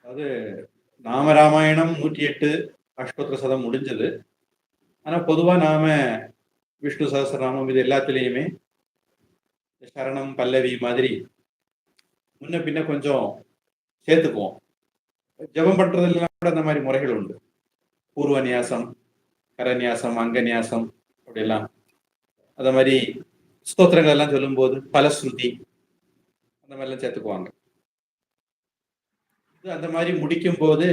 அதாவது நாமராமாயணம் 108 அஷ்டோத்திர சதம் முடிஞ்சது. ஆனா பொதுவா நாம விஷ்ணு சஹஸ்ரநாமம் இது எல்லாத்துலயுமே சரணம், பல்லவி மாதிரி முன்ன பின்ன கொஞ்சம் சேர்த்துக்குவோம். ஜெபம் பண்றதுலாம் கூட அந்த மாதிரி முறைகள் உண்டு. பூர்வ நியாசம், கரநியாசம், அங்கநியாசம் அப்படியெல்லாம். அத மாதிரி ஸ்தோத்திரங்கள் எல்லாம் சொல்லும்போது பலஸ்ருதி அந்த மாதிரிலாம் சேர்த்துக்குவாங்க. இது அந்த மாதிரி முடிக்கும் போது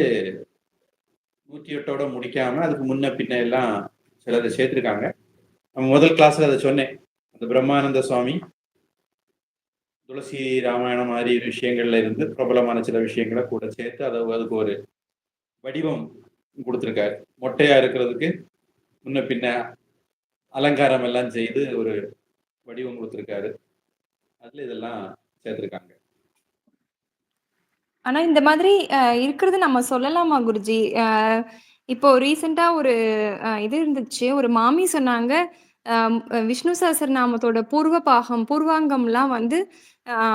108ஓட முடிக்காம அதுக்கு முன்ன பின்ன எல்லாம் சிலதை சேர்த்திருக்காங்க. நம்ம முதல் கிளாஸ்ல அதை சொன்னேன். அந்த பிரம்மானந்த சுவாமி துளசி ராமாயணம் மாதிரி விஷயங்கள்ல இருந்து பிரபலமான சில விஷயங்களை கூட சேர்த்து அதுக்கு ஒரு வடிவம் கொடுத்திருக்காரு. மொட்டையா இருக்கிறதுக்கு முன்ன பின்ன அலங்காரம் எல்லாம் செய்து ஒரு வடிவம் கொடுத்திருக்காரு. அதுல இதெல்லாம் சேர்த்திருக்காங்க. ஆனா இந்த மாதிரி இருக்கிறது நம்ம சொல்லலாமா குருஜி? இப்போ ரீசெண்டா ஒரு இது இருந்துச்சு. ஒரு மாமி சொன்னாங்க, விஷ்ணு சஹஸ்ரநாமத்தோட பூர்வ பாகம், பூர்வாங்கம்லாம் வந்து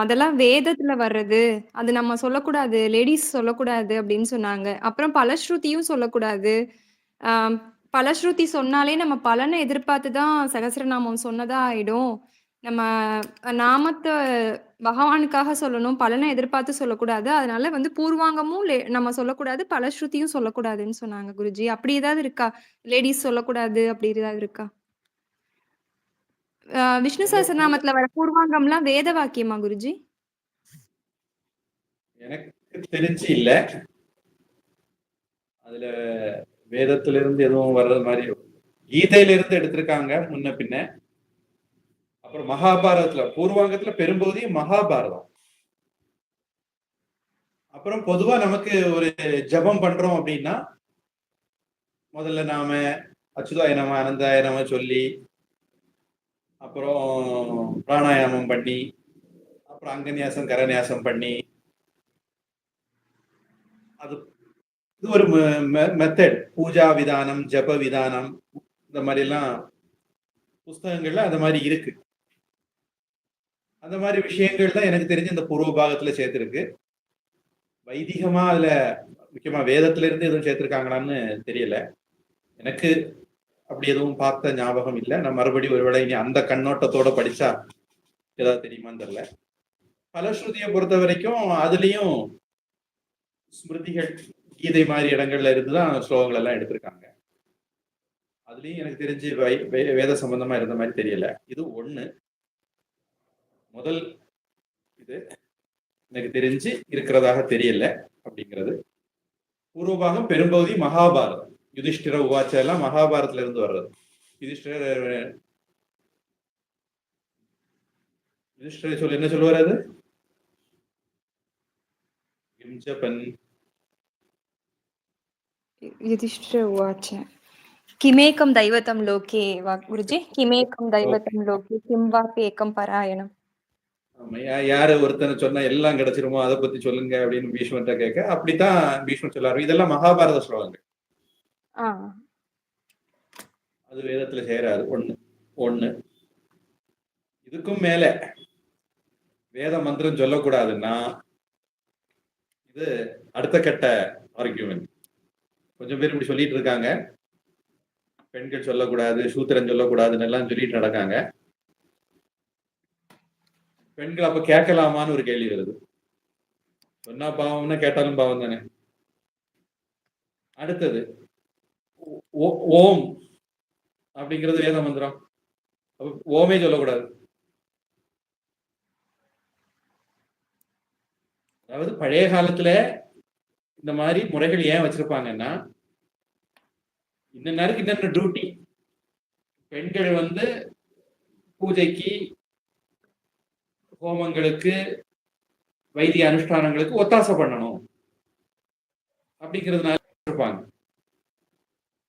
அதெல்லாம் வேதத்துல வர்றது. அது நம்ம சொல்லக்கூடாது. லேடீஸ் சொல்லக்கூடாது அப்படின்னு சொன்னாங்க. அப்புறம் பலஸ்ருதியும் சொல்லக்கூடாது. அ பலஸ்ருதி சொன்னாலே நம்ம பலன எதிர்பார்த்து தான் சகஸ்ரநாமம் சொன்னதா ஆயிடும். நம்ம நாமத்த பகவானுக்காக சொல்லணும். பலன எதிர்பார்த்து சொல்லக்கூடாது. அதனால வந்து பூர்வாங்கமும் நம்ம சொல்லக்கூடாது. பலஸ்ருதியும் சொல்லக்கூடாதுன்னு சொன்னாங்க குருஜி. அப்படி ஏதாவது இருக்கா? லேடீஸ் சொல்லக்கூடாது அப்படி ஏதாவது இருக்கா? விஷ்ணு ரொம்ப சஹஸ்ரநாமத்துல வர பூர்வாங்கம்லாம் வேத வாக்கியமா குருஜி? எனக்கு தெரிஞ்சு இல்ல. அதுல வேதத்திலிருந்து எதுவும் வர்றது மாதிரி கீதையில இருந்து எடுத்திருக்காங்க முன்ன பின்ன. அப்புறம் மகாபாரதத்துல பூர்வாங்கத்துல பெரும்பகுதி மகாபாரதம். அப்புறம் பொதுவா நமக்கு ஒரு ஜபம் பண்றோம் அப்படின்னா முதல்ல நாம அச்சுதாய நம அனந்தாய நம சொல்லி அப்புறம் பிராணாயாமம் பண்ணி அப்புறம் அங்கநியாசம் கரநியாசம் பண்ணி அது இது ஒரு மெத்தட். பூஜா விதானம், ஜப விதானம் இந்த மாதிரி எல்லாம் புஸ்தகங்கள்ல அந்த மாதிரி இருக்கு. அந்த மாதிரி விஷயங்கள் தான் எனக்கு தெரிஞ்சு இந்த பூர்வ பாகத்துல சேர்த்திருக்கு. வைதிகமா அதுல முக்கியமா வேதத்துல இருந்து எதுவும் சேர்த்திருக்காங்களான்னு தெரியல. எனக்கு அப்படி எதுவும் பார்த்த ஞாபகம் இல்லை. நான் மறுபடியும் ஒருவேளை இனி அந்த கண்ணோட்டத்தோட படிச்சா ஏதாவது தெரியுமான்னு தெரியல. பலஸ்ருதியை பொறுத்த வரைக்கும் அதுலயும் ஸ்மிருதிகள் கீதை மாதிரி இடங்கள்ல இருந்துதான் ஸ்லோகங்கள் எல்லாம் எடுத்திருக்காங்க. அதுலயும் எனக்கு தெரிஞ்சு வேத சம்பந்தமா இருந்த மாதிரி தெரியல. இது ஒண்ணு முதல் இது எனக்கு தெரிஞ்சு இருக்கிறதாக தெரியல அப்படிங்கிறது. பூர்வபாகம் பெரும்பகுதி மகாபாரதம். யுதிஷ்டிர உவாச்ச எல்லாம் மகாபாரதத்துல இருந்து வர்றது. யுதிஷ்டிர சொல்லி என்ன சொல்லுவார் அது? युधिष्ठिर उवाच किमेकं दैवतं लोके वा गुरुजी? किमेकं दैवतं लोके किं वाप्येकं परायणम्. யாரு ஒருத்தனை சொன்னா எல்லாம் கிடைச்சிருமோ அதை பத்தி சொல்லுங்க அப்படின்னு பீஷ்மர்கிட்ட கேட்க அப்படித்தான் பீஷ்மர் சொல்லாரு. இதெல்லாம் மகாபாரத ஸ்லோகங்கள். அது வேதத்துல சேராது. ஒண்ணு இதுக்கும் மேல வேத மந்திரம் சொல்லக்கூடாதுன்னா இது அடுத்த கட்ட ஆர்கியூமெண்ட். கொஞ்சம் பேர் இப்படி சொல்லிட்டு இருக்காங்க, பெண்கள் சொல்லக்கூடாது, சூத்திரன் சொல்லக்கூடாதுன்னு எல்லாம் சொல்லிட்டு நடக்காங்க. பெண்கள் அப்ப கேட்கலாமான்னு ஒரு கேள்வி வருது. சொன்னா பாவம்னா கேட்டாலும் பாவம் தானே. அடுத்தது ஓம் அப்படிங்கிறது வேத மந்திரம். ஓமே சொல்லக்கூடாது. அதாவது பழைய காலத்துல இந்த மாதிரி முறைகள் ஏன் வச்சிருப்பாங்கன்னா, இந்த நேரத்துக்கு என்னென்ன டியூட்டி, பெண்கள் வந்து பூஜைக்கு, ஹோமங்களுக்கு, வைத்திய அனுஷ்டானங்களுக்கு ஒத்தாசை பண்ணணும் அப்படிங்கிறதுனால இருப்பாங்க.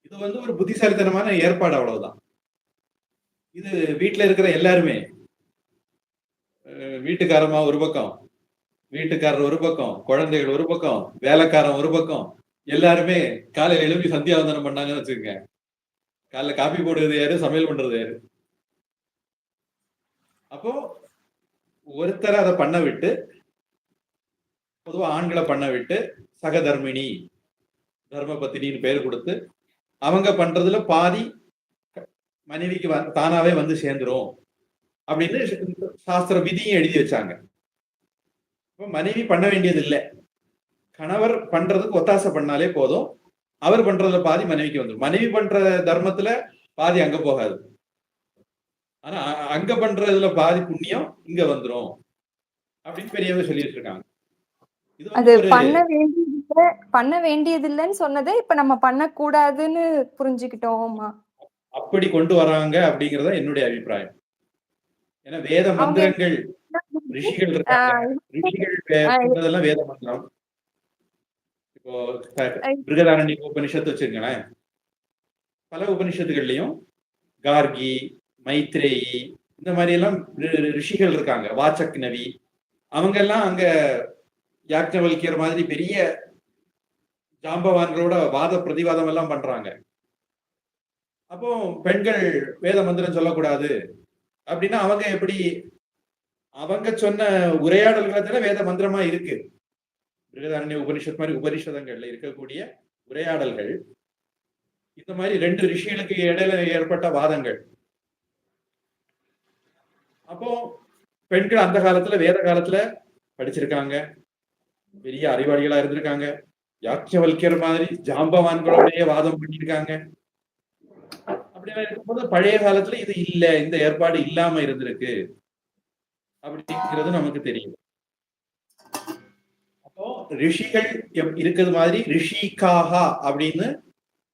இது வந்து ஒரு புத்திசாலித்தனமான ஏற்பாடு, அவ்வளவுதான். இது வீட்டுல இருக்கிற எல்லாருமே, வீட்டுக்காரமா ஒரு பக்கம், வீட்டுக்காரர் ஒரு பக்கம், குழந்தைகள் ஒரு பக்கம், வேலைக்காரன் ஒரு பக்கம், எல்லாருமே காலையில எழுப்பி சந்தியாவந்தனம் பண்ணாங்கன்னு வச்சுக்கோங்க. காலைல காப்பி போடுறது யாரு, சமையல் பண்றது யாரு? அப்போ ஒருத்தர் அதை பண்ண விட்டு பொதுவா ஆண்களை பண்ண விட்டு சகதர்மிணி, தர்மபத்தினின்னு பேர் கொடுத்து அவங்க பண்றதுல பாதி மனைவிக்கு தானாவே வந்து சேர்ந்துரும் அப்படின்னு சாஸ்திர விதியும் எழுதி வச்சாங்க. மனைவி பண்ண வேண்டியது இல்லை, கணவர் பண்றதுக்கு ஒத்தாசை பண்ணாலே போதும், அவர் பண்றதுல பாதி மனைவிக்கு வந்துடும். மனைவி பண்ற தர்மத்துல பாதி அங்க போகாது, ஆனா அங்க பண்றதுல பாதி புண்ணியம் இங்க வந்துரும் அப்படின்னு பெரியவங்க சொல்லிட்டு இருக்காங்க. அது பண்ண வேண்டியதில்லைன்னு சொன்னதை இப்ப நம்ம பண்ணக்கூடாதுன்னு புரிஞ்சுக்கிட்டோமா? அப்படி கொண்டு வராங்க அப்படிங்கறத என்னுடைய அபிப்பிராயம். ஏன்னா வேத மந்திரங்கள் ரிஷிகள் இருக்காங்க, ரிஷிகள் சொன்னதெல்லாம் வேத மந்திரம். இப்போ பிருகதாரண்ய உபனிஷத்து வச்சிருக்கேன், பல உபனிஷத்துகள்லயும் கார்கி, மைத்ரேயி இந்த மாதிரி எல்லாம் ரிஷிகள் இருக்காங்க. வாச்சக் நவி அவங்க எல்லாம் அங்க யாக்ஞவல்கியர் மாதிரி பெரிய ஜாம்பவான்களோட வாத பிரதிவாதம் எல்லாம் பண்றாங்க. அப்போ பெண்கள் வேத மந்திரம் சொல்லக்கூடாது அப்படின்னா அவங்க எப்படி, அவங்க சொன்ன உரையாடல்கள் வேத மந்திரமா இருக்கு. பிருகதாரண்ய உபனிஷத் மாதிரி உபனிஷதங்கள்ல இருக்கக்கூடிய உரையாடல்கள் இந்த மாதிரி 2 ரிஷிகளுக்கு இடையில ஏற்பட்ட வாதங்கள். அப்போ பெண்கள் அந்த காலத்துல வேத காலத்துல படிச்சிருக்காங்க, பெரிய அறிவாளிகளா இருந்திருக்காங்க, யாக்ஞவல்கியர் மாதிரி ஜாம்பவான்களோடய வாதம் பண்ணியிருக்காங்க. அப்படிலாம் இருக்கும்போது பழைய காலத்துல இது இல்ல, இந்த ஏற்பாடு இல்லாம இருந்திருக்கு அப்படிங்கிறது நமக்கு தெரியும். அப்போ ரிஷிகள் இருக்கிறது மாதிரி ரிஷிகாஹா அப்படின்னு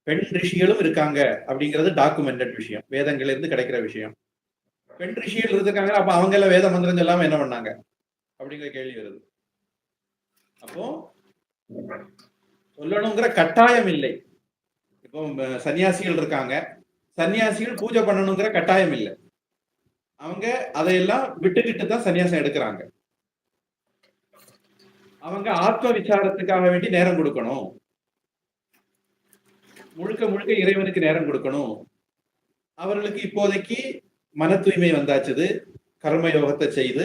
பெண் ரிஷிகளும் இருக்காங்க அப்படிங்கிறது டாக்குமெண்டட் விஷயம், வேதங்கள்ல இருந்து கிடைக்கிற விஷயம். பெண் ரிஷிகள் இருக்காங்க, அப்ப அவங்க எல்லாம் வேத மந்திரம் சொல்லாம என்ன பண்ணாங்க அப்படிங்கிற கேள்வி வருது. அப்போ சொல்லணுங்கிற கட்டாயம் இல்லை. இப்போ சன்னியாசிகள் இருக்காங்க, சன்னியாசிகள் பூஜை பண்ணணுங்கிற கட்டாயம் இல்லை, அவங்க அதையெல்லாம் விட்டுக்கிட்டு தான் சன்னியாசம் எடுக்கிறாங்க. அவங்க ஆத்ம விசாரத்துக்காக வேண்டி நேரம் கொடுக்கணும், முழுக்க முழுக்க இறைவனுக்கு நேரம் கொடுக்கணும். அவர்களுக்கு இப்போதைக்கு மன தூய்மை வந்தாச்சுது, கர்மயோகத்தை செய்து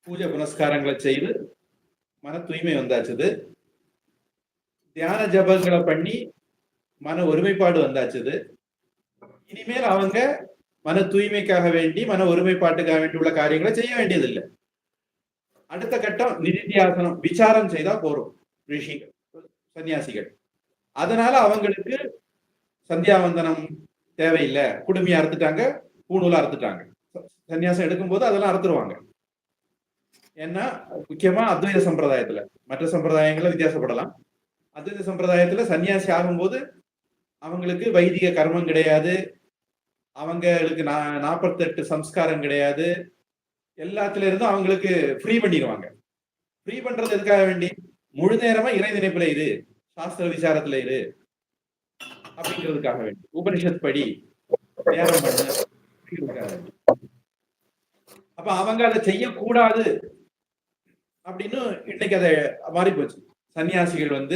பூஜை புனஸ்காரங்களை செய்து மன தூய்மை வந்தாச்சுது, தியான ஜபங்களை பண்ணி மன ஒருமைப்பாடு வந்தாச்சுது. இனிமேல் அவங்க மன தூய்மைக்காக வேண்டி மன ஒருமைப்பாட்டுக்காக வேண்டி உள்ள காரியங்களை செய்ய வேண்டியதில்லை. அடுத்த கட்டம் நிதித்தியாசனம், விசாரம் செய்தா போறோம் ரிஷிகள் சன்னியாசிகள். அதனால அவங்களுக்கு சந்தியாவந்தனம் தேவையில்லை, குடுமையா அறுத்துட்டாங்க, பூணூலா அறுத்துட்டாங்க. சன்னியாசம் எடுக்கும் போது அதெல்லாம் அறுத்துருவாங்க. ஏன்னா முக்கியமா அத்வைத சம்பிரதாயத்துல, மற்ற சம்பிரதாயங்களை வித்தியாசப்படலாம், அத்வைத சம்பிரதாயத்துல சன்னியாசி ஆகும்போது அவங்களுக்கு வைதிக கர்மம் கிடையாது, அவங்களுக்கு 48 சம்ஸ்காரம் கிடையாது, எல்லாத்துல இருந்தும் அவங்களுக்கு ஃப்ரீ பண்ணிடுவாங்க. ஃப்ரீ பண்றது எதுக்காக வேண்டி, முழு நேரமா இறை நினைப்புல இரு, சாஸ்திர விசாரத்துல இரு அப்படிங்கிறதுக்காக வேண்டி, உபனிஷத் படி நேரம் பண்ண. அப்ப அவங்க அதை செய்யக்கூடாது அப்படின்னு இன்னைக்கு அதை மாறி போச்சு. சன்னியாசிகள்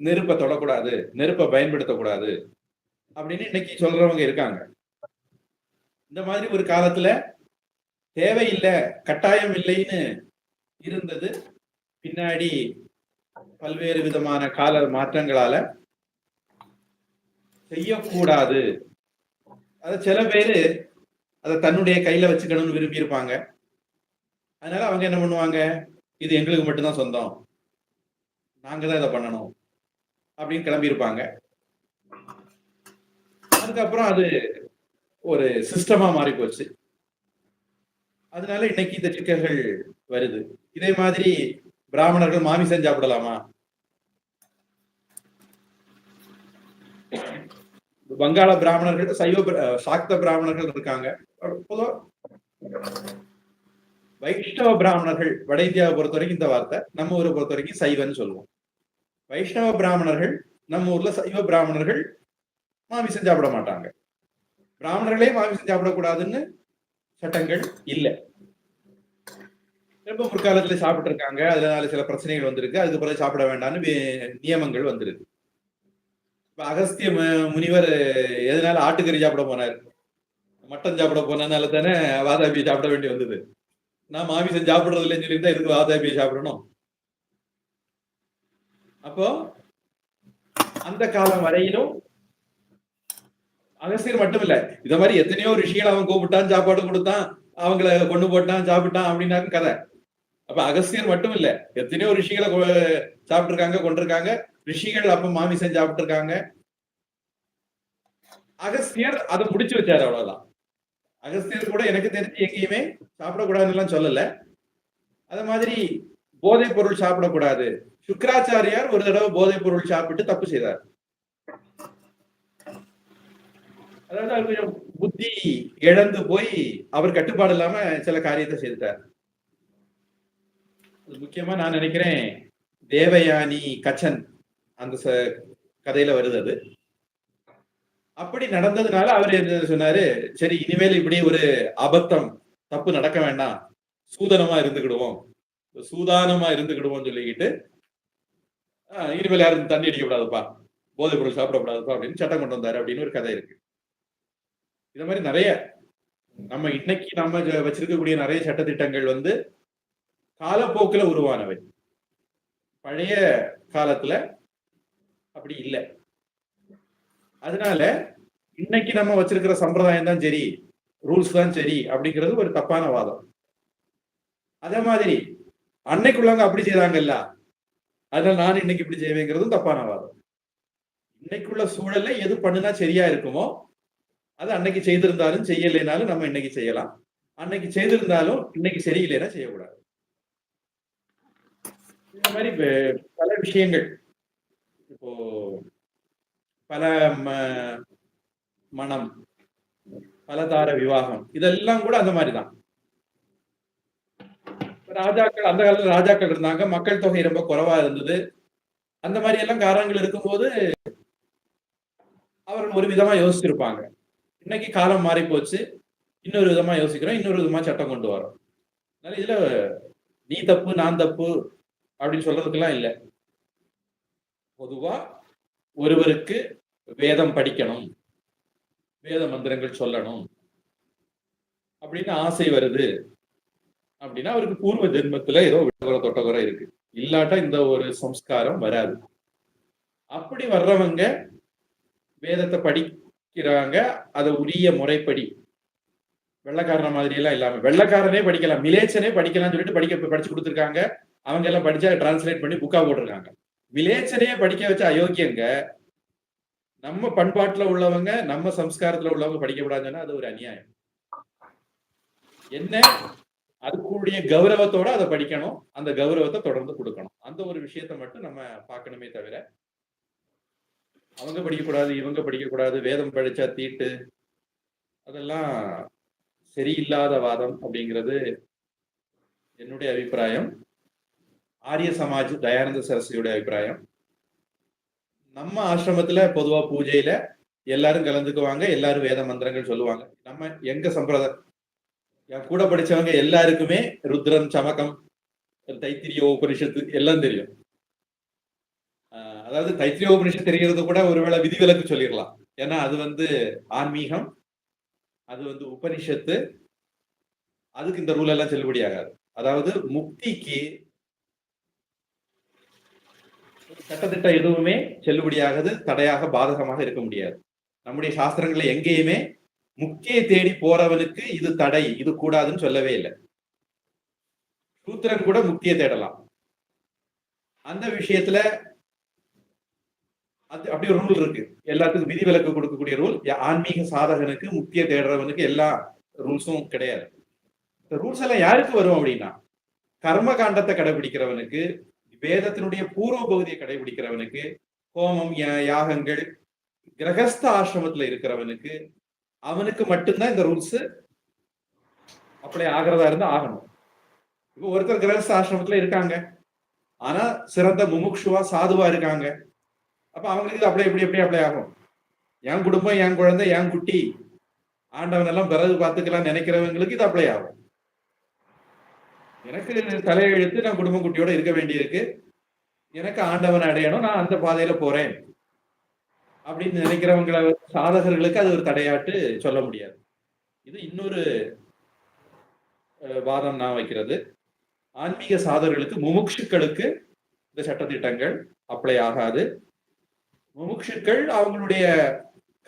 நெருப்பை தொடக்கூடாது, நெருப்பை பயன்படுத்தக்கூடாது அப்படின்னு இன்னைக்கு சொல்றவங்க இருக்காங்க. இந்த மாதிரி ஒரு காலத்துல தேவையில்லை, கட்டாயம் இல்லைன்னு இருந்தது. பின்னாடி பல்வேறு விதமான கால மாற்றங்களால செய்யக்கூடாது, அத சில பேரு அதை தன்னுடைய கையில வச்சுக்கணும்னு விரும்பி இருப்பாங்க. அதனால அவங்க என்ன பண்ணுவாங்க, இது எங்களுக்கு மட்டும்தான் சொந்தம், நாங்க தான் இதை பண்ணணும் அப்படின்னு கிளம்பி இருப்பாங்க. அதுக்கப்புறம் அது ஒரு சிஸ்டமா மாறி போச்சு. அதனால இன்னைக்கு இந்த சிக்கல்கள் வருது. இதே மாதிரி பிராமணர்கள் மாமிசம் சாப்பிடலாமா? வங்காள பிராமணர்கள், சைவ சாக்த பிராமணர்கள் இருக்காங்க. வைஷ்ணவ பிராமணர்கள், வட இந்தியாவை பொறுத்த வரைக்கும் இந்த வார்த்தை, நம்ம ஊரை பொறுத்த வரைக்கும் சைவன்னு சொல்லுவோம். வைஷ்ணவ பிராமணர்கள், நம்ம ஊர்ல சைவ பிராமணர்கள் மாமிசம் சாப்பிட மாட்டாங்க. பிராமணர்களே மாமிசம் சாப்பிடக்கூடாதுன்னு சட்டங்கள் இல்லை. ரொம்ப முற்காலத்துல சாப்பிட்டு இருக்காங்க, அதனால சில பிரச்சனைகள் வந்திருக்கு, அதுக்கு பிறகு சாப்பிட வேண்டாம்னு நியமங்கள் வந்திருக்கு. இப்ப அகஸ்திய முனிவர் எதனால ஆட்டுக்கறி சாப்பிட போனார்? மட்டன் சாப்பிட போனதுனால தானே வாதாபியை சாப்பிட வேண்டி வந்தது. நான் மாமிசம் சாப்பிடுறது இல்லைன்னு சொல்லியிருந்தா எதுக்கு வாதாபியை சாப்பிடணும்? அப்போ அந்த காலம் வரையிலும் அகஸ்தியர் மட்டும் இல்ல, இத மாதிரி எத்தனையோ ரிஷிகள் அவன் கூப்பிட்டான், சாப்பாடு கொடுத்தான், அவங்கள கொண்டு போட்டான், சாப்பிட்டான் அப்படின்னாக்க கதை. அப்ப அகஸ்தியர் மட்டும் இல்ல, எத்தனையோ ரிஷிகளை சாப்பிட்டிருக்காங்க, கொண்டிருக்காங்க. ரிஷிகள் அப்ப மாமிசம் சாப்பிட்டிருக்காங்க. அகஸ்தியர் அதை முடிச்சு வச்சாரு, அவ்வளவுதான். அகஸ்தியர் கூட எனக்கு தெரிஞ்சு எங்கேயுமே சாப்பிடக்கூடாதுன்னு எல்லாம் சொல்லல. அது மாதிரி போதைப் பொருள் சாப்பிடக்கூடாது. சுக்கராச்சாரியார் ஒரு தடவை போதைப் பொருள் சாப்பிட்டு தப்பு செய்தார். அதாவது அவர் கொஞ்சம் புத்தி இழந்து போய் அவர் கட்டுப்பாடு இல்லாம சில காரியத்தை செய்தார். முக்கியமா நான் நினைக்கிறேன் தேவயானி கச்சன் அந்த கதையில வருது அது. அப்படி நடந்ததுனால அவர் என்ன சொன்னாரு, சரி இனிமேல் இப்படி ஒரு அபத்தம் தப்பு நடக்க வேண்டாம், சூதானமா இருந்துக்கிடுவோம் சொல்லிக்கிட்டு இனிமேல் யாரும் தண்ணி அடிக்க கூடாதுப்பா, போதைப் பொருள் சாப்பிடக்கூடாதுப்பா அப்படின்னு சட்டம் கொண்டு வந்தாரு அப்படின்னு ஒரு கதை இருக்கு. இந்த மாதிரி நிறைய நம்ம இன்னைக்கு நம்ம வச்சிருக்கக்கூடிய நிறைய சட்டத்திட்டங்கள் வந்து காலப்போக்கில் உருவானவை. பழைய காலத்துல அப்படி இல்லை. அதனால இன்னைக்கு நம்ம வச்சிருக்கிற சம்பிரதாயம் தான் சரி, ரூல்ஸ் தான் சரி அப்படிங்கிறது ஒரு தப்பான வாதம். அதே மாதிரி அன்னைக்குள்ளவங்க அப்படி செய்தாங்கல்ல, அதனால நான் இன்னைக்கு இப்படி செய்வேங்கிறதும் தப்பான வாதம். இன்னைக்குள்ள சூழல்ல எது பண்ணுனா சரியா இருக்குமோ அது அன்னைக்கு செய்திருந்தாலும் செய்யலைனாலும் நம்ம இன்னைக்கு செய்யலாம். அன்னைக்கு செய்திருந்தாலும் இன்னைக்கு சரியில்லைன்னா செய்யக்கூடாது. இந்த மாதிரி பல விஷயங்கள், இப்போ பல மனம், பலதார விவாகம், இதெல்லாம் கூட அந்த மாதிரிதான். ராஜாக்கள், அந்த காலத்துல ராஜாக்கள் இருந்தாங்க, மக்கள் தொகை ரொம்ப குறைவா இருந்தது. அந்த மாதிரி எல்லாம் காரணங்கள் இருக்கும்போது அவர்கள் ஒரு விதமா யோசிச்சிருப்பாங்க. இன்னைக்கு காலம் மாறி போச்சு, இன்னொரு விதமா யோசிக்கிறோம், இன்னொரு விதமா சட்டம் கொண்டு வரோம். அதனால இதுல நீ தப்பு நான் தப்பு அப்படின்னு சொல்றதுக்கெல்லாம் இல்லை. பொதுவா ஒருவருக்கு வேதம் படிக்கணும், வேத மந்திரங்கள் சொல்லணும் அப்படின்னு ஆசை வருது அப்படின்னா அவருக்கு பூர்வ ஜென்மத்துல ஏதோ விட்டகுறை தொட்டகுறை இருக்கு, இல்லாட்டா இந்த ஒரு சம்ஸ்காரம் வராது. அப்படி வர்றவங்க வேதத்தை படிக்கிறாங்க, அதை உரிய முறைப்படி, வெள்ளக்காரன மாதிரி எல்லாம் இல்லாம, வெள்ளக்காரனே படிக்கலாம், மிலேச்சனே படிக்கலாம்னு சொல்லிட்டு படிச்சு கொடுத்துருக்காங்க. அவங்க எல்லாம் படிச்சா டிரான்ஸ்லேட் பண்ணி புக்கா போட்டிருக்காங்க. மிலேச்சனையே படிக்க வச்ச அயோக்கியங்க நம்ம பண்பாட்டுல உள்ளவங்க, நம்ம சம்ஸ்காரத்துல உள்ளவங்க படிக்கப்படாதுன்னா அது ஒரு அநியாயம். என்ன அதுக்குடைய கௌரவத்தோட அதை படிக்கணும், அந்த கௌரவத்தை தொடர்ந்து கொடுக்கணும். அந்த ஒரு விஷயத்தை மட்டும் நம்ம பார்க்கணுமே தவிர அவங்க படிக்கக்கூடாது, இவங்க படிக்கக்கூடாது, வேதம் படிச்சா தீட்டு, அதெல்லாம் சரியில்லாத வாதம் அப்படிங்கிறது என்னுடைய அபிப்பிராயம். ஆரிய சமாஜ் தயானந்த சரஸ்வதியோட அபிப்பிராயம். நம்ம ஆசிரமத்துல பொதுவா பூஜையில எல்லாரும் கலந்துக்குவாங்க, எல்லாரும் வேத மந்திரங்கள் சொல்லுவாங்க. நம்ம எங்க சம்பிரதாயம், என் கூட படிச்சவங்க எல்லாருக்குமே ருத்ரன், சமகம், தைத்திரிய உபனிஷத்து எல்லாம் தெரியும். அதாவது தைத்திரிய உபனிஷத்து தெரிகிறது கூட ஒருவேளை விதிவிலக்கு சொல்லிடலாம். ஏன்னா அது வந்து ஆன்மீகம், அது வந்து உபனிஷத்து, அதுக்கு இந்த ரூல் எல்லாம் செல்லுபடி ஆகாது. அதாவது முக்திக்கு சட்டத்திட்டம் எதுவுமே செல்லுபடியாகது, தடையாக, பாதகமாக இருக்க முடியாது. நம்முடைய சாஸ்திரங்களை எங்கேயுமே முக்கிய தேடி போறவனுக்கு இது தடை, இது கூடாதுன்னு சொல்லவே இல்லை. சூத்திரன் கூட முக்கிய தேடலாம். அந்த விஷயத்துல அப்படி ஒரு ரூல் இருக்கு, எல்லாத்துக்கும் விதிவிலக்கு கொடுக்கக்கூடிய ரூல். ஆன்மீக சாதகனுக்கு, முக்கிய தேடுறவனுக்கு எல்லா ரூல்ஸும் கிடையாது. இந்த ரூல்ஸ் எல்லாம் யாருக்கு வரும் அப்படின்னா, கர்ம காண்டத்தை கடைபிடிக்கிறவனுக்கு, வேதத்தினுடைய பூர்வ பகுதியை கடைபிடிக்கிறவனுக்கு, ஹோமம், யாகங்கள், கிரகஸ்த ஆசிரமத்துல இருக்கிறவனுக்கு, அவனுக்கு மட்டும்தான் இந்த ரூல்ஸ் அப்ளை ஆகிறதா இருந்தா ஆகணும். இப்போ ஒருத்தர் கிரகஸ்த ஆசிரமத்துல இருக்காங்க, ஆனா சிறந்த முமுக்ஷுவா சாதுவா இருக்காங்க, அப்ப அவங்களுக்கு அப்ளை எப்படி அப்ளை ஆகும்? என் குடும்பம், என் குழந்தை, என் குட்டி, ஆண்டவன் எல்லாம் பிறகு பார்த்துக்கலாம் நினைக்கிறவங்களுக்கு இது அப்ளை ஆகும். எனக்கு தலையெழுத்து, நான் குடும்ப குட்டியோட இருக்க வேண்டியிருக்கு, எனக்கு ஆண்டவனை அடையணும், நான் அந்த பாதையில போறேன் அப்படின்னு நினைக்கிறவங்களை, சாதகர்களுக்கு அது ஒரு தடையாட்டு சொல்ல முடியாது. இது இன்னொரு வாதம் நான் வைக்கிறது. ஆன்மீக சாதகர்களுக்கு, முமுட்சுக்களுக்கு இந்த சட்டத்திட்டங்கள் அப்ளை ஆகாது. முமுட்சுக்கள் அவங்களுடைய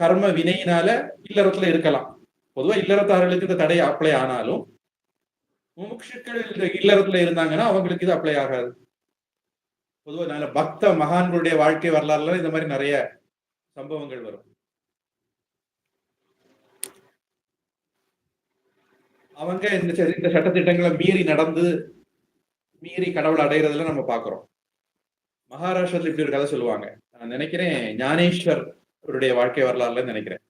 கர்ம வினையினால இல்லறத்துல இருக்கலாம். பொதுவா இல்லறத்தார்களுக்கு இந்த தடை அப்ளை ஆனாலும் முமுட்சுக்கள் இல்லறத்துல இருந்தாங்கன்னா அவங்களுக்கு இது அப்ளை ஆகாது. பொதுவா நல்ல பக்த மகான்களுடைய வாழ்க்கை வரலாறுல இந்த மாதிரி நிறைய சம்பவங்கள் வரும். அவங்க இந்த சட்டத்திட்டங்களை மீறி கடவுள் அடைகிறதுல நம்ம பாக்குறோம். மகாராஷ்டிரத்துல இப்படி ஒரு கதை சொல்லுவாங்க. நான் நினைக்கிறேன் ஞானேஸ்வர் அவருடைய வாழ்க்கை வரலாறுல நினைக்கிறேன்.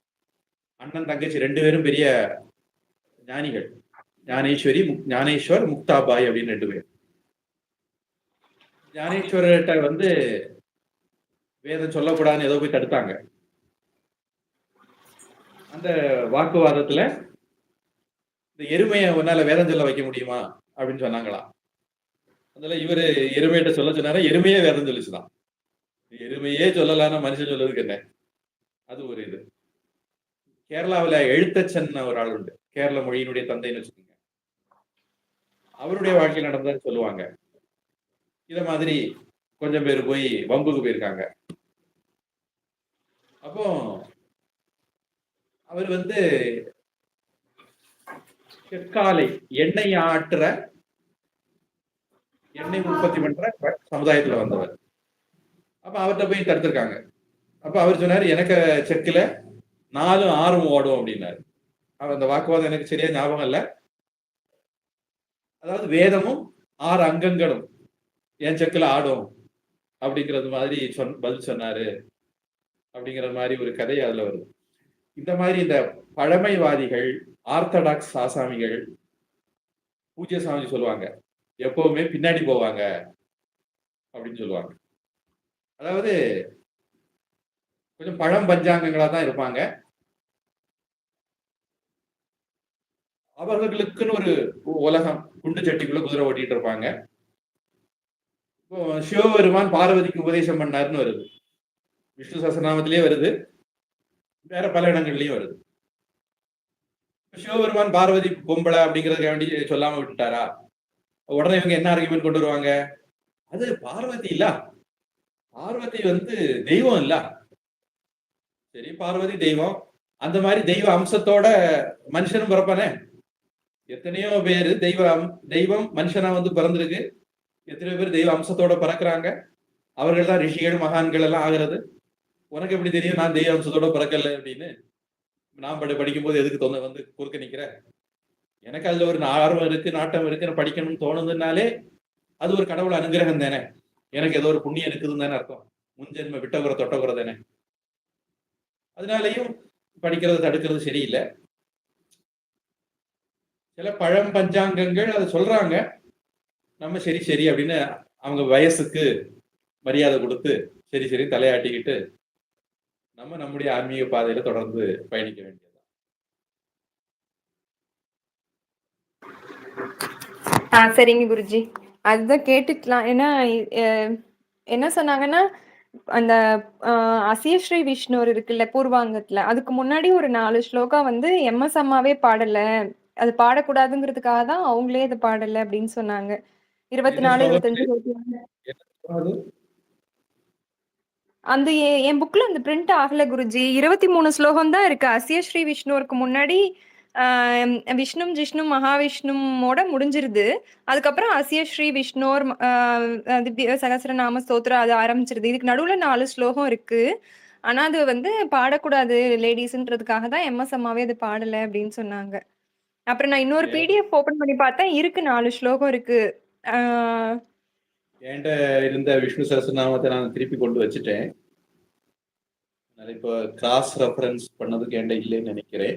அண்ணன் தங்கச்சி 2 பேரும் பெரிய ஞானிகள். ஞானேஸ்வர் முக்தாபாய் அப்படின்னு 2 பேர். ஞானேஸ்வர்கிட்ட வந்து வேதம் சொல்லக்கூடாதுன்னு ஏதோ போய் தடுத்தாங்க. அந்த வாக்குவாதத்துல இந்த எருமையை உன்னால வேதம் சொல்ல வைக்க முடியுமா அப்படின்னு சொன்னாங்களாம். அதனால இவரு எருமையிட்ட சொல்ல சொன்னாரா, எருமையே வேதம் சொல்லிச்சுதான். எருமையே சொல்லலாம்னா மனுஷன் சொல்றதுக்கு என்ன? அது ஒரு இது. கேரளாவில் எழுத்தச்சன் ஒரு ஆள் உண்டு. கேரள மொழியினுடைய தந்தைன்னு வச்சுக்கோங்க. அவருடைய வாழ்க்கையில் நடந்ததுன்னு சொல்லுவாங்க. இத மாதிரி கொஞ்சம் பேர் போய் வம்புக்கு போயிருக்காங்க. அப்போ அவர் வந்து செக்காலை எண்ணெய் உற்பத்தி பண்ற சமுதாயத்துல வந்தவர். அப்ப அவர்கிட்ட போய் தடுத்திருக்காங்க. அப்ப அவர் சொன்னாரு, எனக்கு செக்குல 4 6 ஓடும் அப்படின்னாரு. அந்த வாக்குவாதம் எனக்கு சரியா ஞாபகம் இல்ல. அதாவது வேதமும் 6 அங்கங்களும் என் செக்குல ஆடும் அப்படிங்கிறது மாதிரி பதில் சொன்னாரு அப்படிங்கிற மாதிரி ஒரு கதை அதுல வருது. இந்த மாதிரி இந்த பழமைவாதிகள், ஆர்த்தடாக்ஸ் ஆசாமிகள், பூஜ்ய சாமி சொல்லுவாங்க, எப்பவுமே பின்னாடி போவாங்க அப்படின்னு சொல்லுவாங்க. அதாவது கொஞ்சம் பழம் பஞ்சாங்கங்களா தான் இருப்பாங்க. அவர்களுக்குன்னு ஒரு உலகம், குண்டு சட்டிக்குள்ள குதிரை ஓட்டிட்டு இருப்பாங்க. இப்போ சிவபெருமான் பார்வதிக்கு உபதேசம் பண்ணாருன்னு வருது. விஷ்ணு சஹஸ்ரநாமத்திலேயே வருது, வேற பல இடங்கள்லயும் வருது. சிவபெருமான் பார்வதி பொம்பளை அப்படிங்கறதுக்கு வேண்டி சொல்லாம விட்டுட்டாரா? உடனே இவங்க என்ன ஆர்குமெண்ட் கொண்டு வருவாங்க? அது பார்வதி இல்ல, பார்வதி வந்து தெய்வம் இல்ல. சரி, பார்வதி தெய்வம். அந்த மாதிரி தெய்வ அம்சத்தோட மனுஷனும் பிறப்பானே. எத்தனையோ பேரு தெய்வம் மனுஷனா வந்து பிறந்திருக்கு. எத்தனையோ பேர் தெய்வ அம்சத்தோட பிறக்கிறாங்க. அவர்கள் தான் ரிஷிகள், மகான்கள் எல்லாம் ஆகிறது. உனக்கு எப்படி தெரியும் நான் தெய்வ அம்சத்தோட பிறக்கல அப்படின்னு? நான் படிக்கும் போது எதுக்கு வந்து குறுக்க நிக்கிற? எனக்கு அதுல ஒரு ஆர்வம் இருக்கு, நாட்டம் இருக்கு, படிக்கணும்னு தோணுதுனாலே அது ஒரு கடவுள் அனுகிரகம் தானே. எனக்கு ஏதோ ஒரு புண்ணியம் இருக்குதுன்னு தானே அர்த்தம். முன்ஜென்ம விட்டகுற தொட்டகுற தானே. அதனாலையும் படிக்கிறது தடுக்கிறது சரியில்லை. சில பழம் பஞ்சாங்கங்கள் அதை சொல்றாங்க, நம்ம சரி சரி அப்படின்னு அவங்க வயசுக்கு மரியாதை கொடுத்து சரி சரி தலையாட்டிக்கிட்டு நம்ம நம்முடைய ஆன்மீக பாதையில தொடர்ந்து பயணிக்க வேண்டியது. சரிங்க குருஜி. அதுதான் கேட்டுக்கலாம். ஏன்னா என்ன சொன்னாங்கன்னா, அந்த அசியஸ்ரீ விஷ்ணுவர் இருக்குல்ல பூர்வாங்கத்துல, அதுக்கு முன்னாடி ஒரு 4 ஸ்லோகா வந்து எம்எஸ் அம்மாவே பாடல. அது பாடக்கூடாதுங்கிறதுக்காக தான் அவங்களே அது பாடல அப்படின்னு சொன்னாங்க. 24, 25 அந்த என் புக்ல அந்த பிரிண்ட் ஆகல குருஜி. 23 ஸ்லோகம் தான் இருக்கு. அசியஸ்ரீ விஷ்ணுவருக்கு முன்னாடி விஷ்ணும் ஜிஷ்ணும் மகாவிஷ்ணுமோட முடிஞ்சிருது. அதுக்கப்புறம் அசியஸ்ரீ விஷ்ணோர் சகஸ்ரநாம ஸ்தோத்திரம் அது ஆரம்பிச்சிருது. இதுக்கு நடுவுல 4 ஸ்லோகம் இருக்கு. ஆனா அது வந்து பாடக்கூடாது லேடிஸ்ன்றதுக்காக தான் எம்எஸ் அம்மாவே அது பாடல அப்படின்னு சொன்னாங்க. அப்புறம் நான் இன்னொரு பிடிஎஃப் ஓபன் பண்ணி பார்த்தேன், இருக்கு 4 ஸ்லோகம் இருக்கு. என்கிட்ட இருந்த விஷ்ணு சஹஸ்ரநாமத்தை நான் திருப்பி கொண்டு வச்சுட்டேன். இப்போ கிராஸ் ரெஃபரன்ஸ் பண்ணதுக்கு என்கிட்ட இல்லைன்னு நினைக்கிறேன்.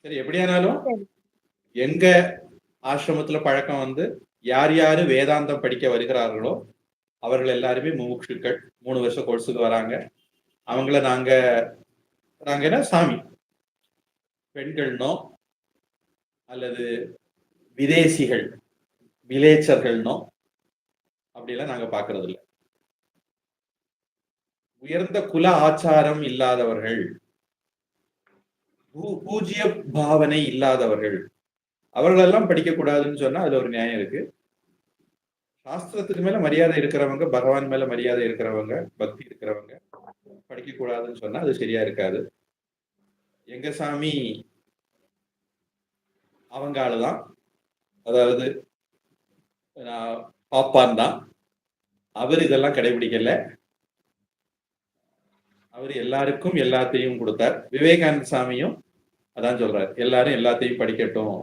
சரி, எப்படியானாலும் எங்க ஆசிரமத்துல பழக்கம் வந்து யார் யாரு வேதாந்தம் படிக்க வருகிறார்களோ அவர்கள் எல்லாருமே முமுட்சுக்கள். 3 வருஷம் கோர்ஸுக்கு வராங்க. அவங்கள நாங்க என்ன சாமி பெண்கள்னோ அல்லது விதேசிகள் விலேச்சர்கள்னோ அப்படிலாம் நாங்க பாக்குறது இல்லை. உயர்ந்த குல ஆச்சாரம் இல்லாதவர்கள், பூஜ்ய பாவனை இல்லாதவர்கள், அவர்களெல்லாம் படிக்கக்கூடாதுன்னு சொன்னா அதுல ஒரு நியாயம் இருக்கு. சாஸ்திரத்துக்கு மேல மரியாதை இருக்கிறவங்க, பகவான் மேல மரியாதை இருக்கிறவங்க, பக்தி இருக்கிறவங்க படிக்கக்கூடாதுன்னு சொன்னா அது சரியா இருக்காது. எங்க சாமி அவங்க ஆளுதான். அதாவது பாப்பான் தான். அவர் இதெல்லாம் கடைபிடிக்கல. அவர் எல்லாருக்கும் எல்லாத்தையும் கொடுத்தார். விவேகானந்த சாமியும் அதான் சொல்றாரு. எல்லாரும் எல்லாத்தையும் படிக்கட்டும்.